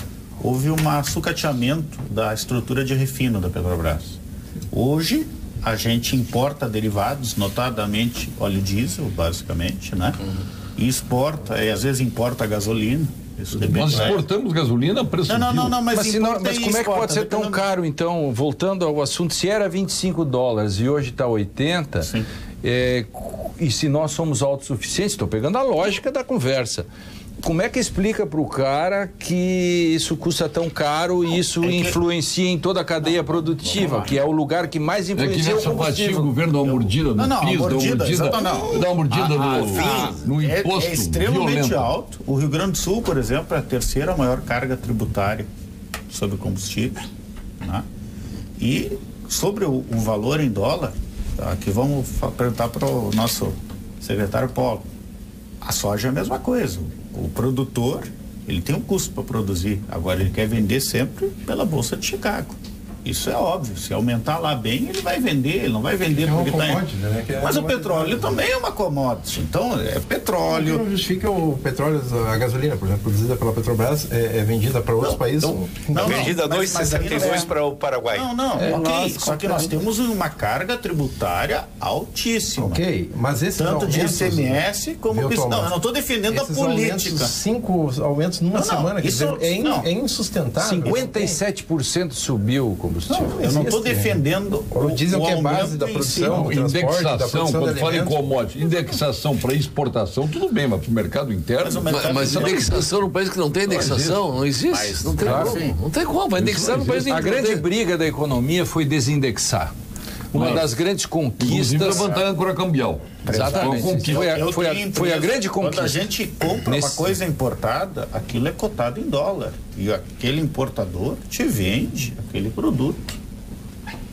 houve um sucateamento da estrutura de refino da Petrobras. Hoje, a gente importa derivados, notadamente óleo diesel, basicamente, né? E exporta, e às vezes importa gasolina. Isso Nós exportamos gasolina a preço não, mas como é que pode ser tão caro, então, voltando ao assunto, se era $25 e hoje está 80, e se nós somos autossuficientes, estou pegando a lógica da conversa, como é que explica para o cara que isso custa tão caro e isso influencia em toda a cadeia produtiva, que é o lugar que mais influencia o combustível? O governo dá uma mordida no piso, dá uma mordida no imposto é extremamente violento. alto. O Rio Grande do Sul, por exemplo, é a terceira maior carga tributária sobre combustível, né? E sobre o valor em dólar, aqui vamos perguntar para o nosso secretário Paulo. A soja é a mesma coisa. O produtor, ele tem um custo para produzir. Agora, ele quer vender sempre pela Bolsa de Chicago. Isso é óbvio. Se aumentar lá bem, ele vai vender. Ele não vai vender porque está... Né? Mas o petróleo também é uma commodity. Então, é petróleo. Não justifica o petróleo, a gasolina, por exemplo, produzida pela Petrobras, é vendida para outros países. Vendida a 2,62 para o Paraguai. Só que nós temos uma carga tributária altíssima. Ok, mas esses tanto aumentos, de ICMS como... Não, eu não estou defendendo a política. 5 aumentos numa semana, quer dizer, é insustentável. 57% subiu o combustível. Eu não estou defendendo o diesel, que é base da produção, indexação, quando fala em commodity, indexação para exportação, tudo bem, mas para o mercado interno... Mas indexação no país que não tem indexação, não existe. Não tem como. Não tem como, vai indexar no país inteiro. A grande briga da economia foi desindexar. Uma das grandes conquistas... levantar a âncora cambial. Exatamente. Foi a grande conquista. Quando a gente compra uma coisa importada, aquilo é cotado em dólar. E aquele importador te vende aquele produto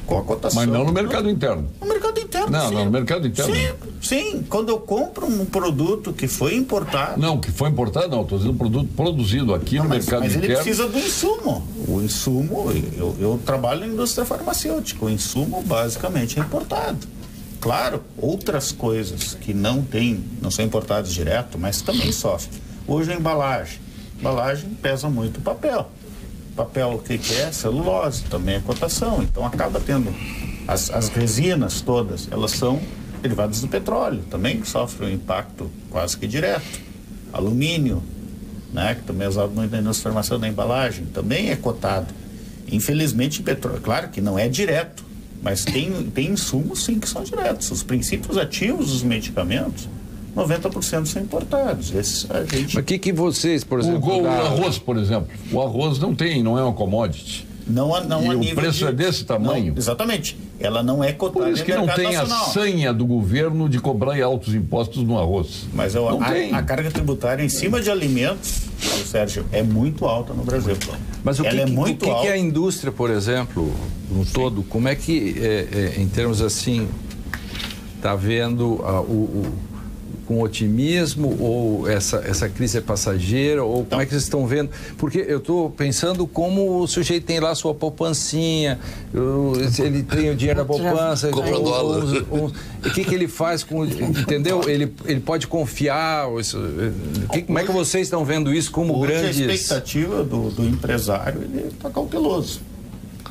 com a cotação. Mas não no mercado interno. No mercado interno, não, no mercado interno. Sim, quando eu compro um produto que foi importado... Não, que foi importado não, estou dizendo um produto produzido aqui no mercado interno. Mas ele precisa do insumo. O insumo, eu trabalho na indústria farmacêutica, o insumo basicamente é importado. Claro, outras coisas que não são importadas direto, mas também sofrem. Hoje a embalagem. Embalagem pesa muito papel. Papel, o que é? Celulose, também é cotação. Então acaba tendo as resinas todas, elas são derivadas do petróleo, também sofrem um impacto quase que direto. Alumínio, né, que também é usado muito na indústria farmacêutica, da embalagem, também é cotado. Infelizmente, petróleo, claro que não é direto, mas tem insumos sim que são diretos. Os princípios ativos dos medicamentos, 90% são importados. Mas o que vocês, por exemplo... O arroz, por exemplo. O arroz não é uma commodity. Não e o preço é desse tamanho. Não, exatamente. Ela não é cotada. Por isso que não tem nacional. A sanha do governo de cobrar altos impostos no arroz. Mas a carga tributária em cima de alimentos, Sérgio, é muito alta no Brasil. Mas o que a indústria, por exemplo, no todo, como é que, em termos assim, está vendo com otimismo, ou essa crise é passageira, ou como é que vocês estão vendo? Porque eu estou pensando como o sujeito tem lá a sua poupancinha, ele tem o dinheiro da poupança, compra dólar. O que ele faz com, entendeu? Ele pode confiar, como é que vocês estão vendo isso como grandes... A expectativa do empresário, ele está cauteloso.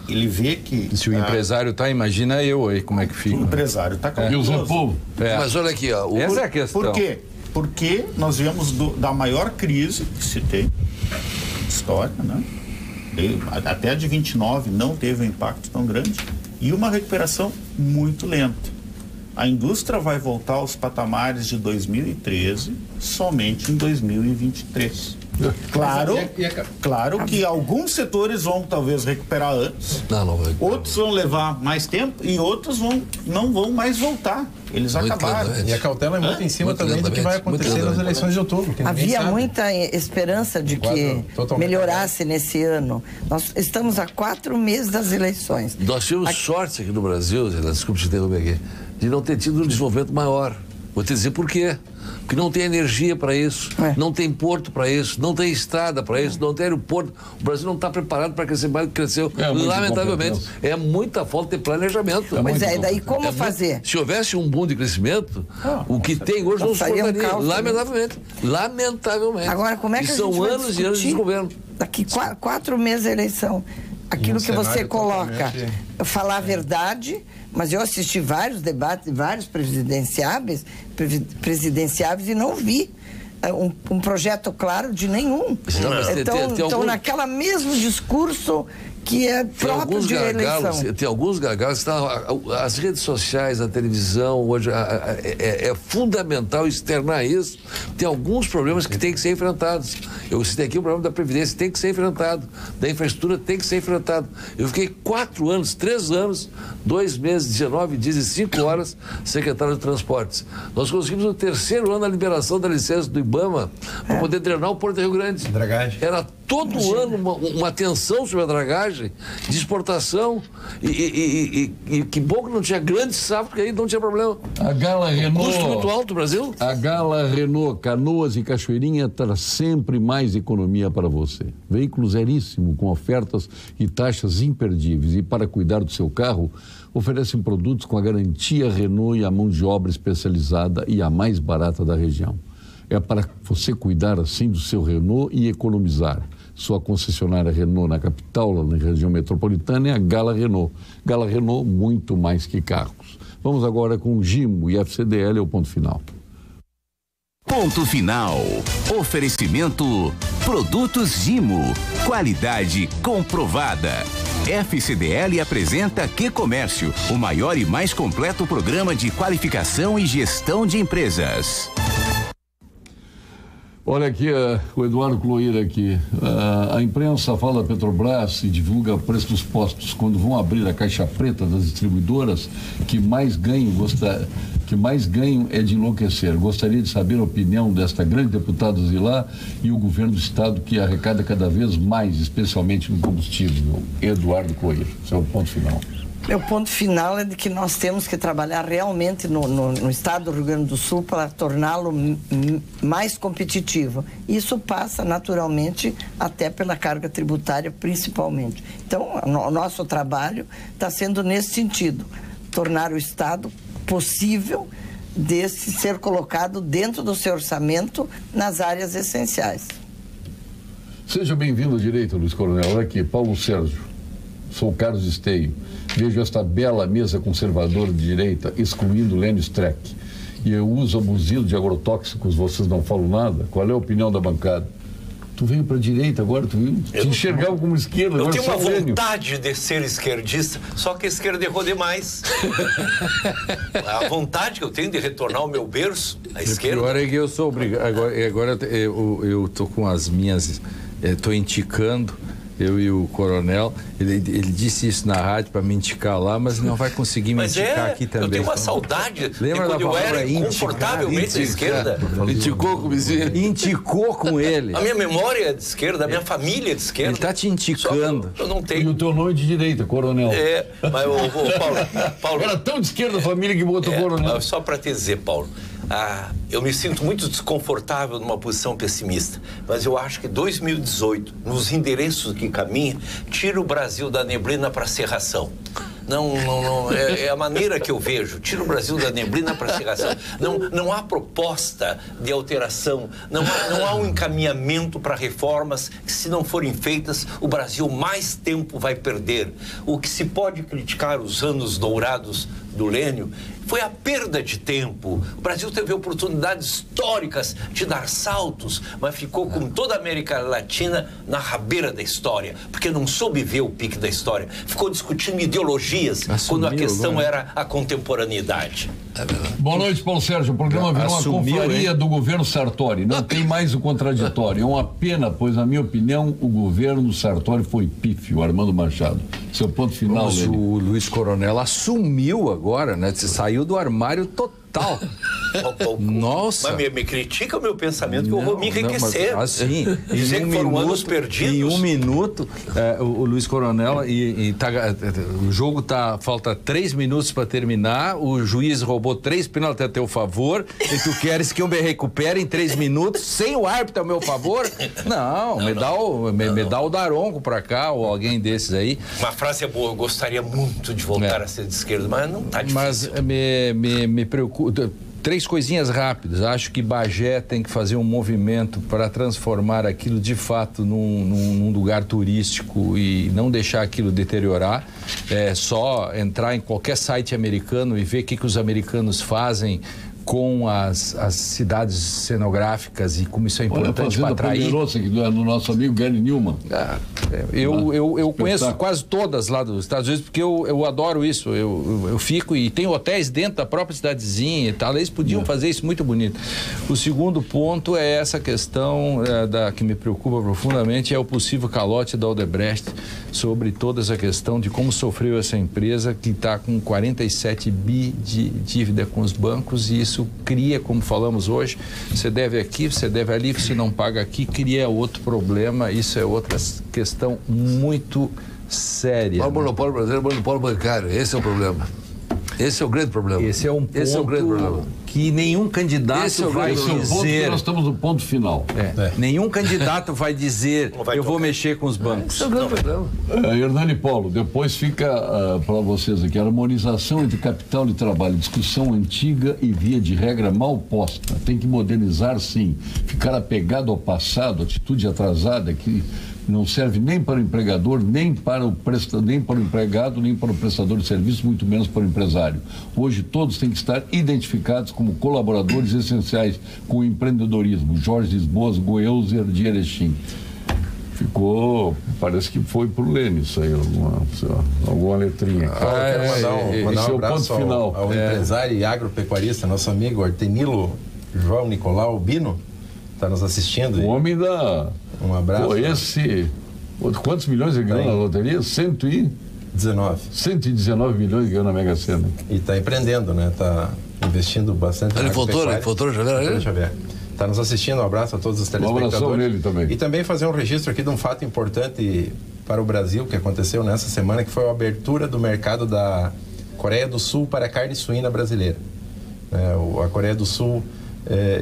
Ele vê que... Se o empresário está, imagina eu aí como é que fica. O empresário está cauteloso. E o povo. Mas olha aqui, ó. Essa é a questão. Por quê? Porque nós viemos da maior crise que se tem na história, né? Até a de 29 não teve um impacto tão grande e uma recuperação muito lenta. A indústria vai voltar aos patamares de 2013 somente em 2023. Claro que alguns setores vão talvez recuperar antes, outros vão levar mais tempo e outros não vão mais voltar. Eles acabaram. E a cautela é muito em cima também do que vai acontecer nas eleições de outubro. Havia muita esperança de que melhorasse nesse ano. Nós estamos há 4 meses das eleições. Nós tivemos sorte aqui no Brasil, desculpe te interromper aqui, de não ter tido um desenvolvimento maior. Vou te dizer por quê. Porque não tem energia para isso, não tem porto para isso, não tem estrada para isso, não tem aeroporto. O Brasil não está preparado para crescer mais do que cresceu. Lamentavelmente, é muita falta de planejamento. Daí como fazer? Se houvesse um boom de crescimento, o que tem hoje não suportaria. Lamentavelmente. Agora, como é que a gente são vai anos e anos de governo. Daqui 4 meses da eleição. aquilo que você coloca, falar a verdade, mas eu assisti vários debates, vários presidenciáveis e não vi um projeto claro de nenhum. Então, naquela mesmo discurso que é próprio de eleição. Tem alguns gargalos, as redes sociais, a televisão, hoje é fundamental externar isso. Tem alguns problemas que têm que ser enfrentados. Eu citei aqui o problema da Previdência, tem que ser enfrentado. Da infraestrutura, tem que ser enfrentado. Eu fiquei 4 anos, 3 anos, 2 meses, 19 dias e 5 horas secretário de Transportes. Nós conseguimos no terceiro ano a liberação da licença do IBAMA para poder drenar o Porto do Rio Grande. Dragagem. Era todo ano uma atenção sobre a dragagem de exportação e que bom que não tinha grande safra, porque aí não tinha problema. A Gala Renault... Custo muito alto no Brasil. A Gala Renault, Canoas e Cachoeirinha traz sempre mais economia para você. Veículo zeríssimo, com ofertas e taxas imperdíveis. E para cuidar do seu carro, oferecem produtos com a garantia Renault e a mão de obra especializada e a mais barata da região. É para você cuidar assim do seu Renault e economizar. Sua concessionária Renault na capital, lá na região metropolitana, é a Gala Renault. Gala Renault, muito mais que carros. Vamos agora com o Gimo e FCDL, é o ponto final. Ponto final. Oferecimento Produtos Gimo. Qualidade comprovada. FCDL apresenta Que Comércio, o maior e mais completo programa de qualificação e gestão de empresas. Olha aqui, o Eduardo Cloíra aqui. A imprensa fala da Petrobras e divulga o preço dos postos. Quando vão abrir a caixa preta das distribuidoras, que mais ganham é de enlouquecer. Gostaria de saber a opinião desta grande deputada Zilá e o governo do estado, que arrecada cada vez mais, especialmente no combustível. Eduardo Cloíra, seu ponto final. Meu ponto final é de que nós temos que trabalhar realmente no estado do Rio Grande do Sul para torná-lo mais competitivo. Isso passa naturalmente até pela carga tributária, principalmente. Então, o nosso trabalho está sendo nesse sentido, tornar o estado possível de ser colocado dentro do seu orçamento nas áreas essenciais. Seja bem-vindo à direita, Luiz Coronel. Olha aqui, Paulo Sérgio. Sou Carlos Esteio. Vejo esta bela mesa conservadora de direita, excluindo Lênio Streck. E eu uso abusivo de agrotóxicos, vocês não falam nada. Qual é a opinião da bancada? Tu veio para a direita agora, tu viu? Te enxergava como esquerda. Eu tenho uma vontade de ser esquerdista, só que a esquerda errou demais. A vontade que eu tenho de retornar ao meu berço, a esquerda. Agora é que eu sou obrigado. Agora eu tô com as minhas. Estou indicando. Eu e o Coronel, ele disse isso na rádio para me indicar lá, mas não vai conseguir me indicar aqui também. Eu tenho uma saudade. Lembra da eu era confortavelmente à esquerda? Indicou com o vizinho. Indicou com ele. A minha memória é de esquerda, a minha família é de esquerda. Ele está te indicando. Eu não tenho. E o teu nome é de direita, Coronel. Mas o Paulo... Era tão de esquerda a família que botou Coronel. Só para te dizer, Paulo, eu me sinto muito desconfortável numa posição pessimista, mas eu acho que 2018, nos endereços que caminha, tira o Brasil da neblina para a cerração. Não, é a maneira que eu vejo. Tira o Brasil da neblina para a cerração. Não há proposta de alteração, não há um encaminhamento para reformas que, se não forem feitas, o Brasil mais tempo vai perder. O que se pode criticar os anos dourados do Lênio foi a perda de tempo. O Brasil teve oportunidades históricas de dar saltos, mas ficou, como toda a América Latina, na rabeira da história, porque não soube ver o pique da história. Ficou discutindo ideologias quando a questão era a contemporaneidade. Boa noite, Paulo Sérgio. O programa virou uma confraria do governo Sartori. Não tem mais o contraditório. É uma pena, pois, na minha opinião, o governo Sartori foi pífio. Armando Machado. Seu ponto final, Lênio. O Luiz Coronel assumiu agora, né? Saiu do armário total. Nossa. Mas me critica o meu pensamento, que eu vou me enriquecer. Assim, dizer que foram anos perdidos. Em um minuto, o Luiz Coronel, o jogo falta 3 minutos para terminar, o juiz roubou 3 pênaltis a teu favor, e tu queres que eu me recupere em 3 minutos, sem o árbitro a meu favor? Não, me dá o Daronco para cá, ou alguém desses aí. Uma frase é boa, eu gostaria muito de voltar a ser de esquerda, mas não está difícil. Mas me preocupa. 3 coisinhas rápidas. Acho que Bagé tem que fazer um movimento para transformar aquilo de fato num lugar turístico e não deixar aquilo deteriorar. É só entrar em qualquer site americano e ver o que os americanos fazem com as cidades cenográficas e como isso é importante para atrair. Que é do nosso amigo Gary Newman. Eu conheço quase todas lá dos Estados Unidos, porque eu adoro isso. Eu fico e tem hotéis dentro da própria cidadezinha e tal. Eles podiam fazer isso muito bonito. O segundo ponto é essa questão que me preocupa profundamente, é o possível calote da Odebrecht sobre toda essa questão de como sofreu essa empresa que está com 47 bi de dívida com os bancos, e isso cria, como falamos hoje, você deve aqui, você deve ali, se não paga aqui, cria outro problema. Isso é outra questão muito séria. O monopólio brasileiro é o monopólio bancário, esse é o problema. Esse é o grande problema. Esse é um ponto que nenhum candidato vai dizer. Esse é o ponto que nós estamos no ponto final. Nenhum candidato vai dizer, eu vou mexer com os bancos. Esse é o grande problema. Hernani Paulo, depois fica para vocês aqui, harmonização entre capital e trabalho, discussão antiga e via de regra mal posta. Tem que modernizar, sim. Ficar apegado ao passado, atitude atrasada que não serve nem para o empregador, nem para o empregado, nem para o prestador de serviço, muito menos para o empresário. Hoje todos têm que estar identificados como colaboradores essenciais com o empreendedorismo. Jorge Lisboa, Goeuser de Erechim. Ficou, parece que foi pro Lênin isso aí, alguma letrinha. Eu quero mandar um abraço ao empresário e agropecuarista, nosso amigo Artemilo João Nicolau Bino, está nos assistindo. O homem da... Um abraço. Quantos milhões ele ganhou na loteria? 119 milhões ganhou na Mega Sena. E está empreendendo, né? Está investindo bastante. Ele voltou Xavier. Está nos assistindo, um abraço a todos os telespectadores. Um abraço nele também. E também fazer um registro aqui de um fato importante para o Brasil, que aconteceu nessa semana, que foi a abertura do mercado da Coreia do Sul para a carne suína brasileira. A Coreia do Sul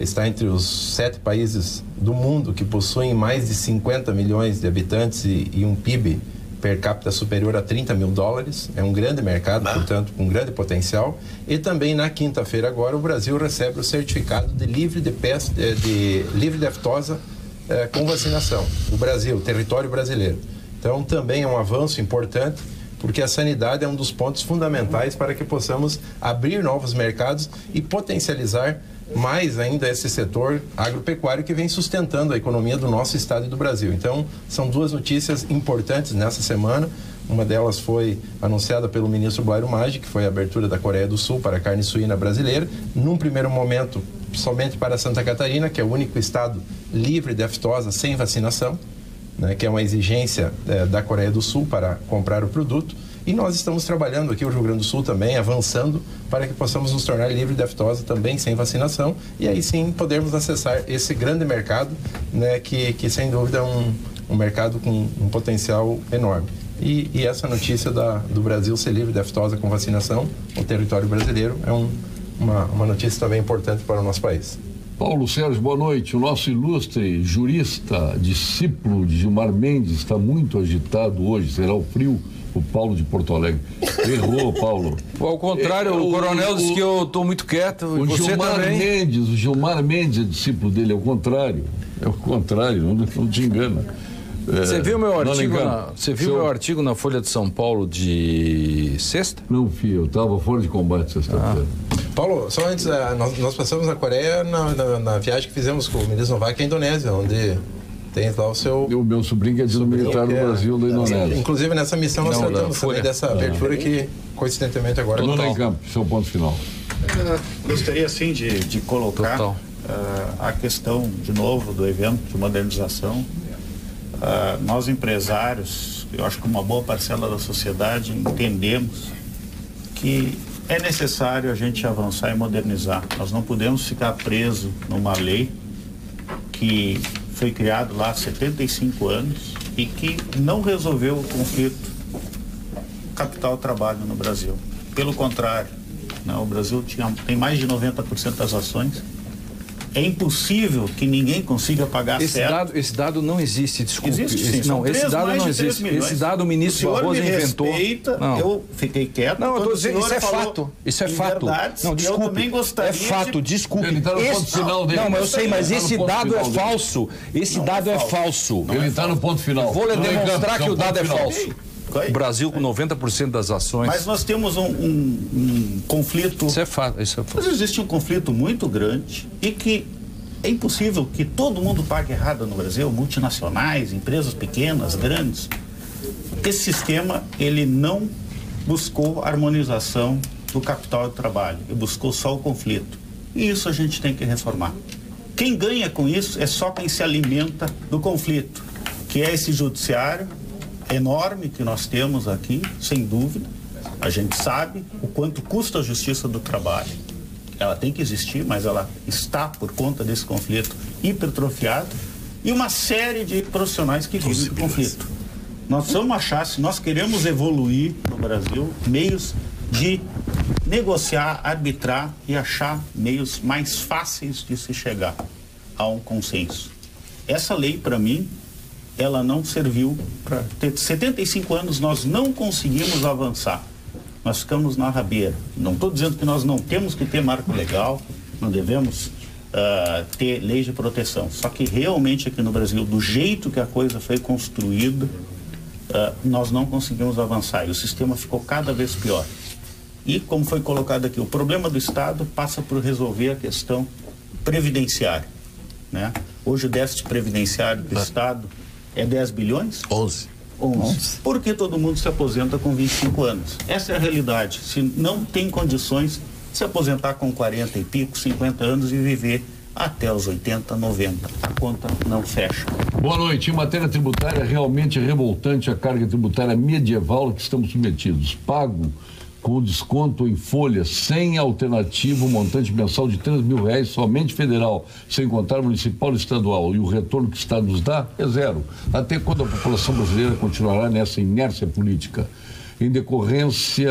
está entre os 7 países do mundo que possuem mais de 50 milhões de habitantes e um PIB per capita superior a 30 mil dólares. É um grande mercado, portanto, com grande potencial. E também na quinta-feira agora o Brasil recebe o certificado de livre de aftosa com vacinação. O Brasil, território brasileiro. Então também é um avanço importante, porque a sanidade é um dos pontos fundamentais para que possamos abrir novos mercados e potencializar mais ainda esse setor agropecuário que vem sustentando a economia do nosso estado e do Brasil. Então, são 2 notícias importantes nessa semana. Uma delas foi anunciada pelo ministro Blairo Maggi, que foi a abertura da Coreia do Sul para a carne suína brasileira. Num primeiro momento, somente para Santa Catarina, que é o único estado livre de aftosa sem vacinação, né, que é uma exigência da Coreia do Sul para comprar o produto. E nós estamos trabalhando aqui, o Rio Grande do Sul também, avançando para que possamos nos tornar livre de aftosa também sem vacinação, e aí sim podermos acessar esse grande mercado, né, que sem dúvida é um mercado com um potencial enorme. E essa notícia do Brasil ser livre de aftosa com vacinação, o território brasileiro, é uma notícia também importante para o nosso país. Paulo Sérgio, boa noite. O nosso ilustre jurista, discípulo de Gilmar Mendes, está muito agitado hoje. Será o frio? O Paulo de Porto Alegre. Errou, Paulo. Ao contrário, o coronel disse que eu estou muito quieto. O Gilmar Mendes é discípulo dele, é o contrário. É o contrário, não te engana. Você viu meu artigo? Meu artigo na Folha de São Paulo de sexta? Não vi, eu estava fora de combate sexta-feira. Paulo, só antes, nós passamos na Coreia na viagem que fizemos com o ministro Novak à Indonésia, onde tem lá o seu... O meu sobrinho que é de militar no Brasil, da Indonésia. Inclusive nessa missão nós tratamos também dessa abertura que, coincidentemente, agora... Estou em campo, seu ponto final. Gostaria, sim, de colocar a questão, de novo, do evento de modernização. Nós, empresários, eu acho que uma boa parcela da sociedade, entendemos que é necessário a gente avançar e modernizar. Nós não podemos ficar presos numa lei que foi criado lá há 75 anos e que não resolveu o conflito capital-trabalho no Brasil. Pelo contrário, né, o Brasil tem mais de 90% das ações É impossível que ninguém consiga pagar certo. Esse dado não existe, desculpe. Existe, sim. Não, esse dado não existe. Esse dado o ministro Barroso inventou. Não. Eu fiquei quieto. Não, eu tô dizendo, isso é fato. Isso é fato. Não, desculpe. Eu também gostaria é fato, desculpe. Ele está no ponto final dele. Não, mas eu sei, mas esse dado é falso. Esse dado é falso. Ele está no ponto final. Vou lhe demonstrar que o dado é falso. O Brasil com 90% das ações. Mas nós temos um conflito. Isso é fato. Mas existe um conflito muito grande e que é impossível que todo mundo pague errado no Brasil, multinacionais, empresas pequenas, grandes. Esse sistema, ele não buscou harmonização do capital de trabalho, ele buscou só o conflito. E isso a gente tem que reformar. Quem ganha com isso é só quem se alimenta do conflito, que é esse judiciário enorme que nós temos aqui, sem dúvida. A gente sabe o quanto custa a justiça do trabalho. Ela tem que existir, mas ela está, por conta desse conflito, hipertrofiada. E uma série de profissionais que vivem do conflito. Nós precisamos achar, se nós queremos evoluir no Brasil, meios de negociar, arbitrar e achar meios mais fáceis de se chegar a um consenso. Essa lei, para mim, ela não serviu para ter 75 anos, nós não conseguimos avançar. Nós ficamos na rabeira. Não estou dizendo que nós não temos que ter marco legal, não devemos ter leis de proteção. Só que realmente aqui no Brasil, do jeito que a coisa foi construída, nós não conseguimos avançar e o sistema ficou cada vez pior. E, como foi colocado aqui, o problema do Estado passa por resolver a questão previdenciária, né? Hoje o déficit previdenciário do Estado é 10 bilhões? 11. Por que todo mundo se aposenta com 25 anos? Essa é a realidade. Se não tem condições de se aposentar com 40 e pico, 50 anos e viver até os 80, 90. A conta não fecha. Boa noite. Em matéria tributária, realmente é revoltante a carga tributária medieval a que estamos submetidos. Pago com desconto em folha, sem alternativa, um montante mensal de R$3 mil, somente federal, sem contar municipal e estadual. E o retorno que o Estado nos dá é zero. Até quando a população brasileira continuará nessa inércia política? Em decorrência,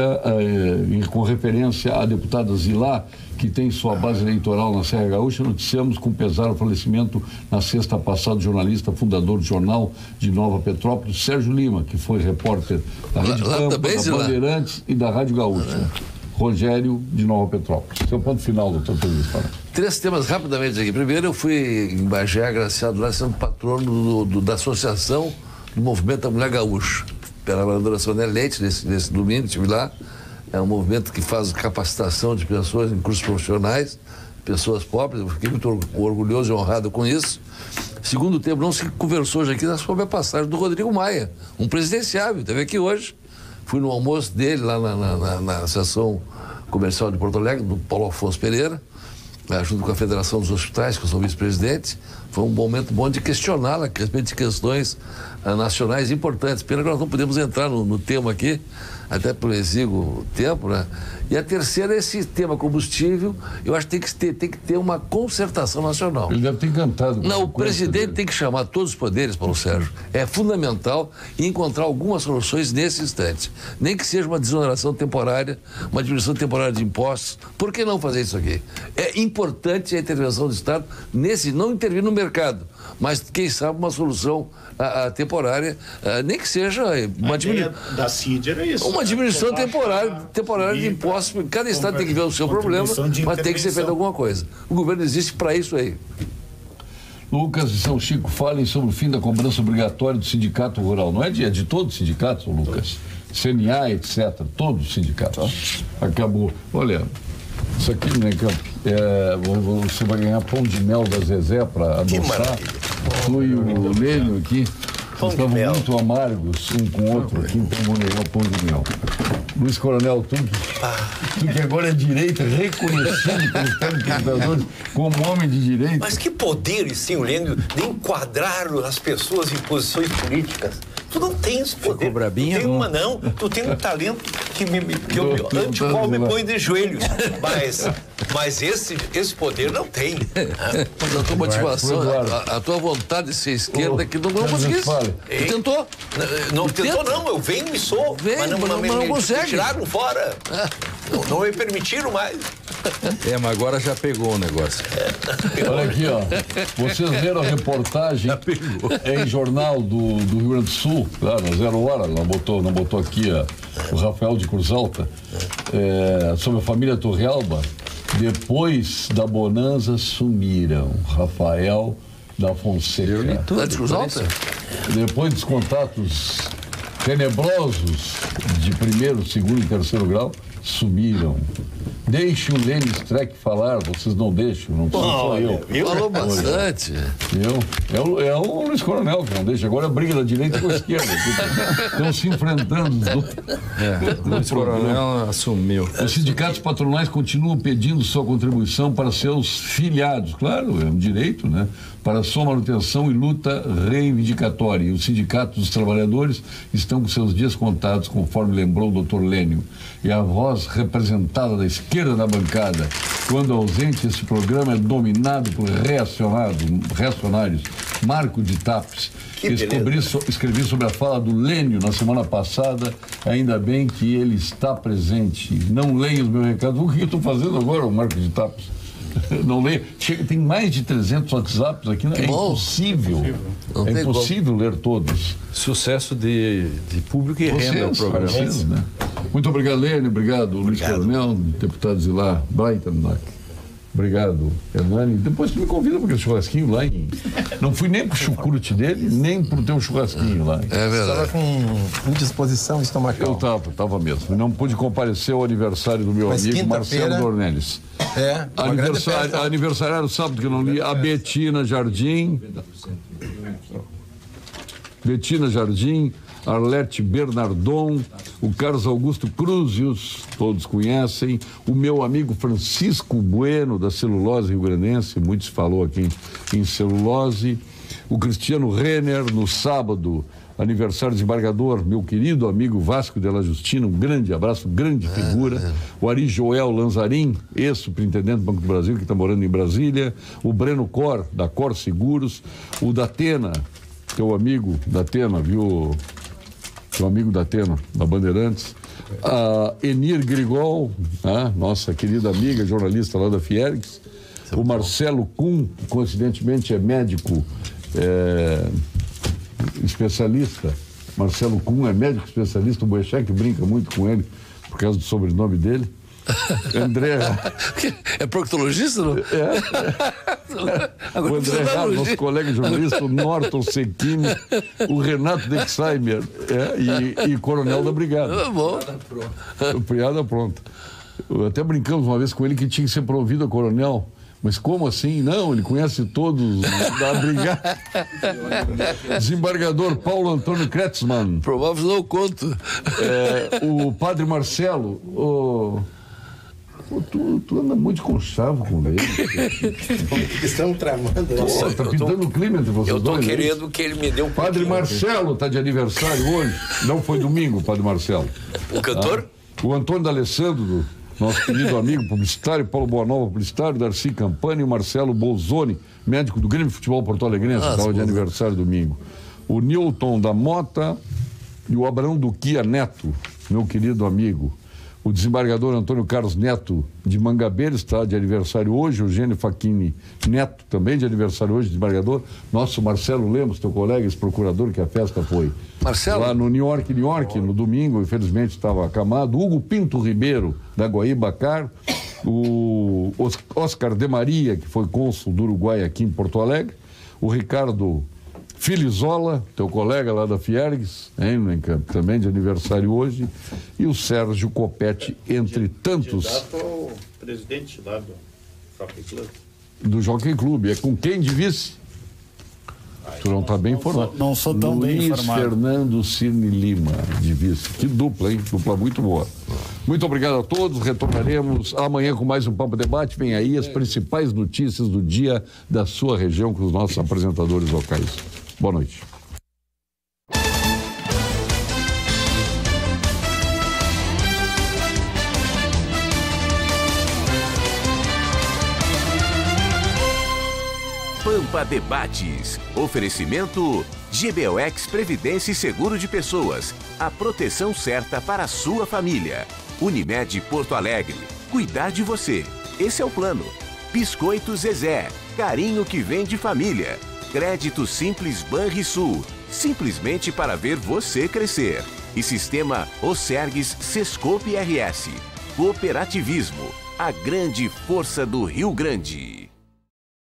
com referência à deputada Zilá, que tem sua base eleitoral na Serra Gaúcha, noticiamos com pesar o falecimento na sexta passada do jornalista, fundador do jornal de Nova Petrópolis, Sérgio Lima, que foi repórter da Rede Campo, da Bandeirantes e da Rádio Gaúcha. Rogério, de Nova Petrópolis. Seu ponto final, doutor Pedro. 3 temas rapidamente aqui. Primeiro, eu fui em Bagé, agraciado lá, sendo patrono da Associação do Movimento da Mulher Gaúcha. Pela vereadora Sônia Leite, nesse domingo, estive lá. É um movimento que faz capacitação de pessoas em cursos profissionais, pessoas pobres. Eu fiquei muito orgulhoso e honrado com isso. Segundo tempo, não se conversou hoje aqui sobre a passagem do Rodrigo Maia, um presidenciável. Esteve aqui hoje. Fui no almoço dele lá na Associação Comercial de Porto Alegre, do Paulo Afonso Pereira, junto com a Federação dos Hospitais, que eu sou vice-presidente. Foi um momento bom de questioná-la a respeito de questões nacionais importantes. Pena que nós não podemos entrar no tema aqui, até pelo exíguo tempo, né? E a terceira é esse tema combustível. Eu acho que tem que ter uma concertação nacional. Ele deve ter encantado. Não, o presidente tem que chamar todos os poderes, Paulo Sérgio. É fundamental encontrar algumas soluções nesse instante. Nem que seja uma desoneração temporária, uma diminuição temporária de impostos. Por que não fazer isso aqui? É importante a intervenção do Estado não intervir no mercado, mas quem sabe uma solução temporária, nem que seja uma diminuição da CID era isso. Uma diminuição temporária de impostos. Cada estado tem que ver o seu problema, mas tem que ser feita alguma coisa. O governo existe para isso aí. Lucas e São Chico, falem sobre o fim da cobrança obrigatória do sindicato rural. Não é de todos os sindicatos, Lucas? CNA, etc. Todos os sindicatos. Acabou. Olha, isso aqui, né, você vai ganhar pão de mel da Zezé para adoçar. Tu e o Lênio aqui estavam muito amargos um com o outro aqui, então vou levar pão de mel. Luiz Coronel, tu que agora é direita, reconhecido pelos telespectadores como homem de direita. Mas que poder, sim, o Lênio, de enquadrar as pessoas em posições políticas. Tu não tem esse poder. Ficou brabinha? Tu tem uma, não. Tu tem um talento ante qual me põe de joelhos. Mas esse poder não tem. A tua motivação, a tua vontade de ser esquerda que não conseguisse. Tu tentou? Não tentou, não. Eu venho e sou. Mas não consegue. Tiraram fora. Não me permitiram mais. Mas agora já pegou o negócio. Olha aqui, ó. Vocês viram a reportagem em jornal do Rio Grande do Sul, lá na Zero Hora, não botou aqui o Rafael de Cruz Alta, sobre a família Torrealba. Depois da bonança sumiram. Rafael da Fonseca. Eu li tudo. De Cruz Alta? Depois dos contatos tenebrosos de primeiro, segundo e terceiro grau, sumiram. Deixe o Lênin Streck falar, vocês não deixam, não sou eu. Falou bastante. É o Luiz Coronel que não deixa. Agora a briga da direita com a esquerda. Estão se enfrentando. O Luiz Coronel assumiu. Os sindicatos patronais continuam pedindo sua contribuição para seus filiados. Claro, é um direito, né? Para sua manutenção e luta reivindicatória. E os sindicatos dos trabalhadores estão com seus dias contados, conforme lembrou o Dr. Lênio. E a voz representada da esquerda da bancada, quando ausente, esse programa é dominado por reacionários. Marco de Tapes. Escrevi sobre a fala do Lênio na semana passada, ainda bem que ele está presente. Não leia os meus recados. O que eu estou fazendo agora, o Marco de Tapes? Não leio. Tem mais de 300 WhatsApps aqui, né? É impossível. É impossível ler todos. Sucesso de público e renda o programa. Né? Muito obrigado, Lênio. Obrigado, Luiz Coronel, deputado Zilar Breitenbach. Obrigado, Hernani. Depois tu me convida para aquele churrasquinho lá em... Não fui nem pro chucrute dele, nem pro teu churrasquinho lá. É verdade. Estava com indisposição estomacal. Eu tava mesmo. Não pude comparecer ao aniversário do meu amigo Marcelo Dornelles. Aniversário sábado que eu não li. A Betina Jardim, Arlete Bernardon, o Carlos Augusto Cruzius, todos conhecem, o meu amigo Francisco Bueno, da Celulose Rio-Grandense, muitos falou aqui em celulose, o Cristiano Renner, no sábado, aniversário do desembargador, meu querido amigo Vasco de la Justina, um grande abraço, grande figura, o Ari Joel Lanzarin, ex-superintendente do Banco do Brasil, que está morando em Brasília, o Breno Cor, da Cor Seguros, o Datena, teu amigo Datena, viu? Teu amigo Datena, da Bandeirantes, a Enir Grigol, nossa querida amiga, jornalista lá da Fiergs, o Marcelo Kuhn, que coincidentemente é médico especialista. Marcelo Kuhn é médico especialista, o Boechat brinca muito com ele por causa do sobrenome dele. André... É proctologista, não? O André Raro, nosso colega jornalista, o Norton Secchini, o Renato Dexheimer e coronel da Brigada. Bom. Piada pronta. Até brincamos uma vez com ele que tinha que ser promovido a coronel. Mas como assim? Não, ele conhece todos da Brigada. Desembargador Paulo Antônio Kretzmann. Provável não conto. O padre Marcelo. Tu anda muito conchavo com ele. Estão tramando. Tá pintando o clima entre vocês dois. Eu tô querendo que ele me dê um Padre Marcelo tá de aniversário hoje. Não foi domingo, Padre Marcelo. O cantor? O Antônio D'Alessandro, nosso querido amigo publicitário, Paulo Boanova, publicitário, Darcy Campani e o Marcelo Bolzoni, médico do Grêmio de Futebol Porto Alegrense, que estava de aniversário domingo. O Newton da Mota e o Abraão Duquia Neto, meu querido amigo. O desembargador Antônio Carlos Neto de Mangabeira está de aniversário hoje, o Eugênio Facchini Neto também de aniversário hoje, desembargador. Nosso Marcelo Lemos, teu colega, ex-procurador, que a festa foi Marcelo? Lá no New York, no domingo, infelizmente estava acamado. Hugo Pinto Ribeiro, da Guaíba-Car, o Oscar de Maria, que foi cônsul do Uruguai aqui em Porto Alegre, o Ricardo Filizola, teu colega lá da Fiergs, também de aniversário hoje, e o Sérgio Copete, entre tantos. Candidato presidente lá do Jockey Club. Do Jockey Club. É com quem de vice? Tu não está bem informado. Não sou tão bem informado. Luiz Fernando Cirne Lima, de vice. Que dupla, hein? Dupla muito boa. Muito obrigado a todos. Retornaremos amanhã com mais um Papo Debate. Vem aí as principais notícias do dia da sua região com os nossos apresentadores locais. Boa noite. Pampa Debates. Oferecimento GBOX Previdência e Seguro de Pessoas. A proteção certa para a sua família. Unimed Porto Alegre. Cuidar de você. Esse é o plano. Biscoito Zezé. Carinho que vem de família. Crédito Simples Banrisul. Simplesmente para ver você crescer. E Sistema Osergues Sescope RS. Cooperativismo. A grande força do Rio Grande.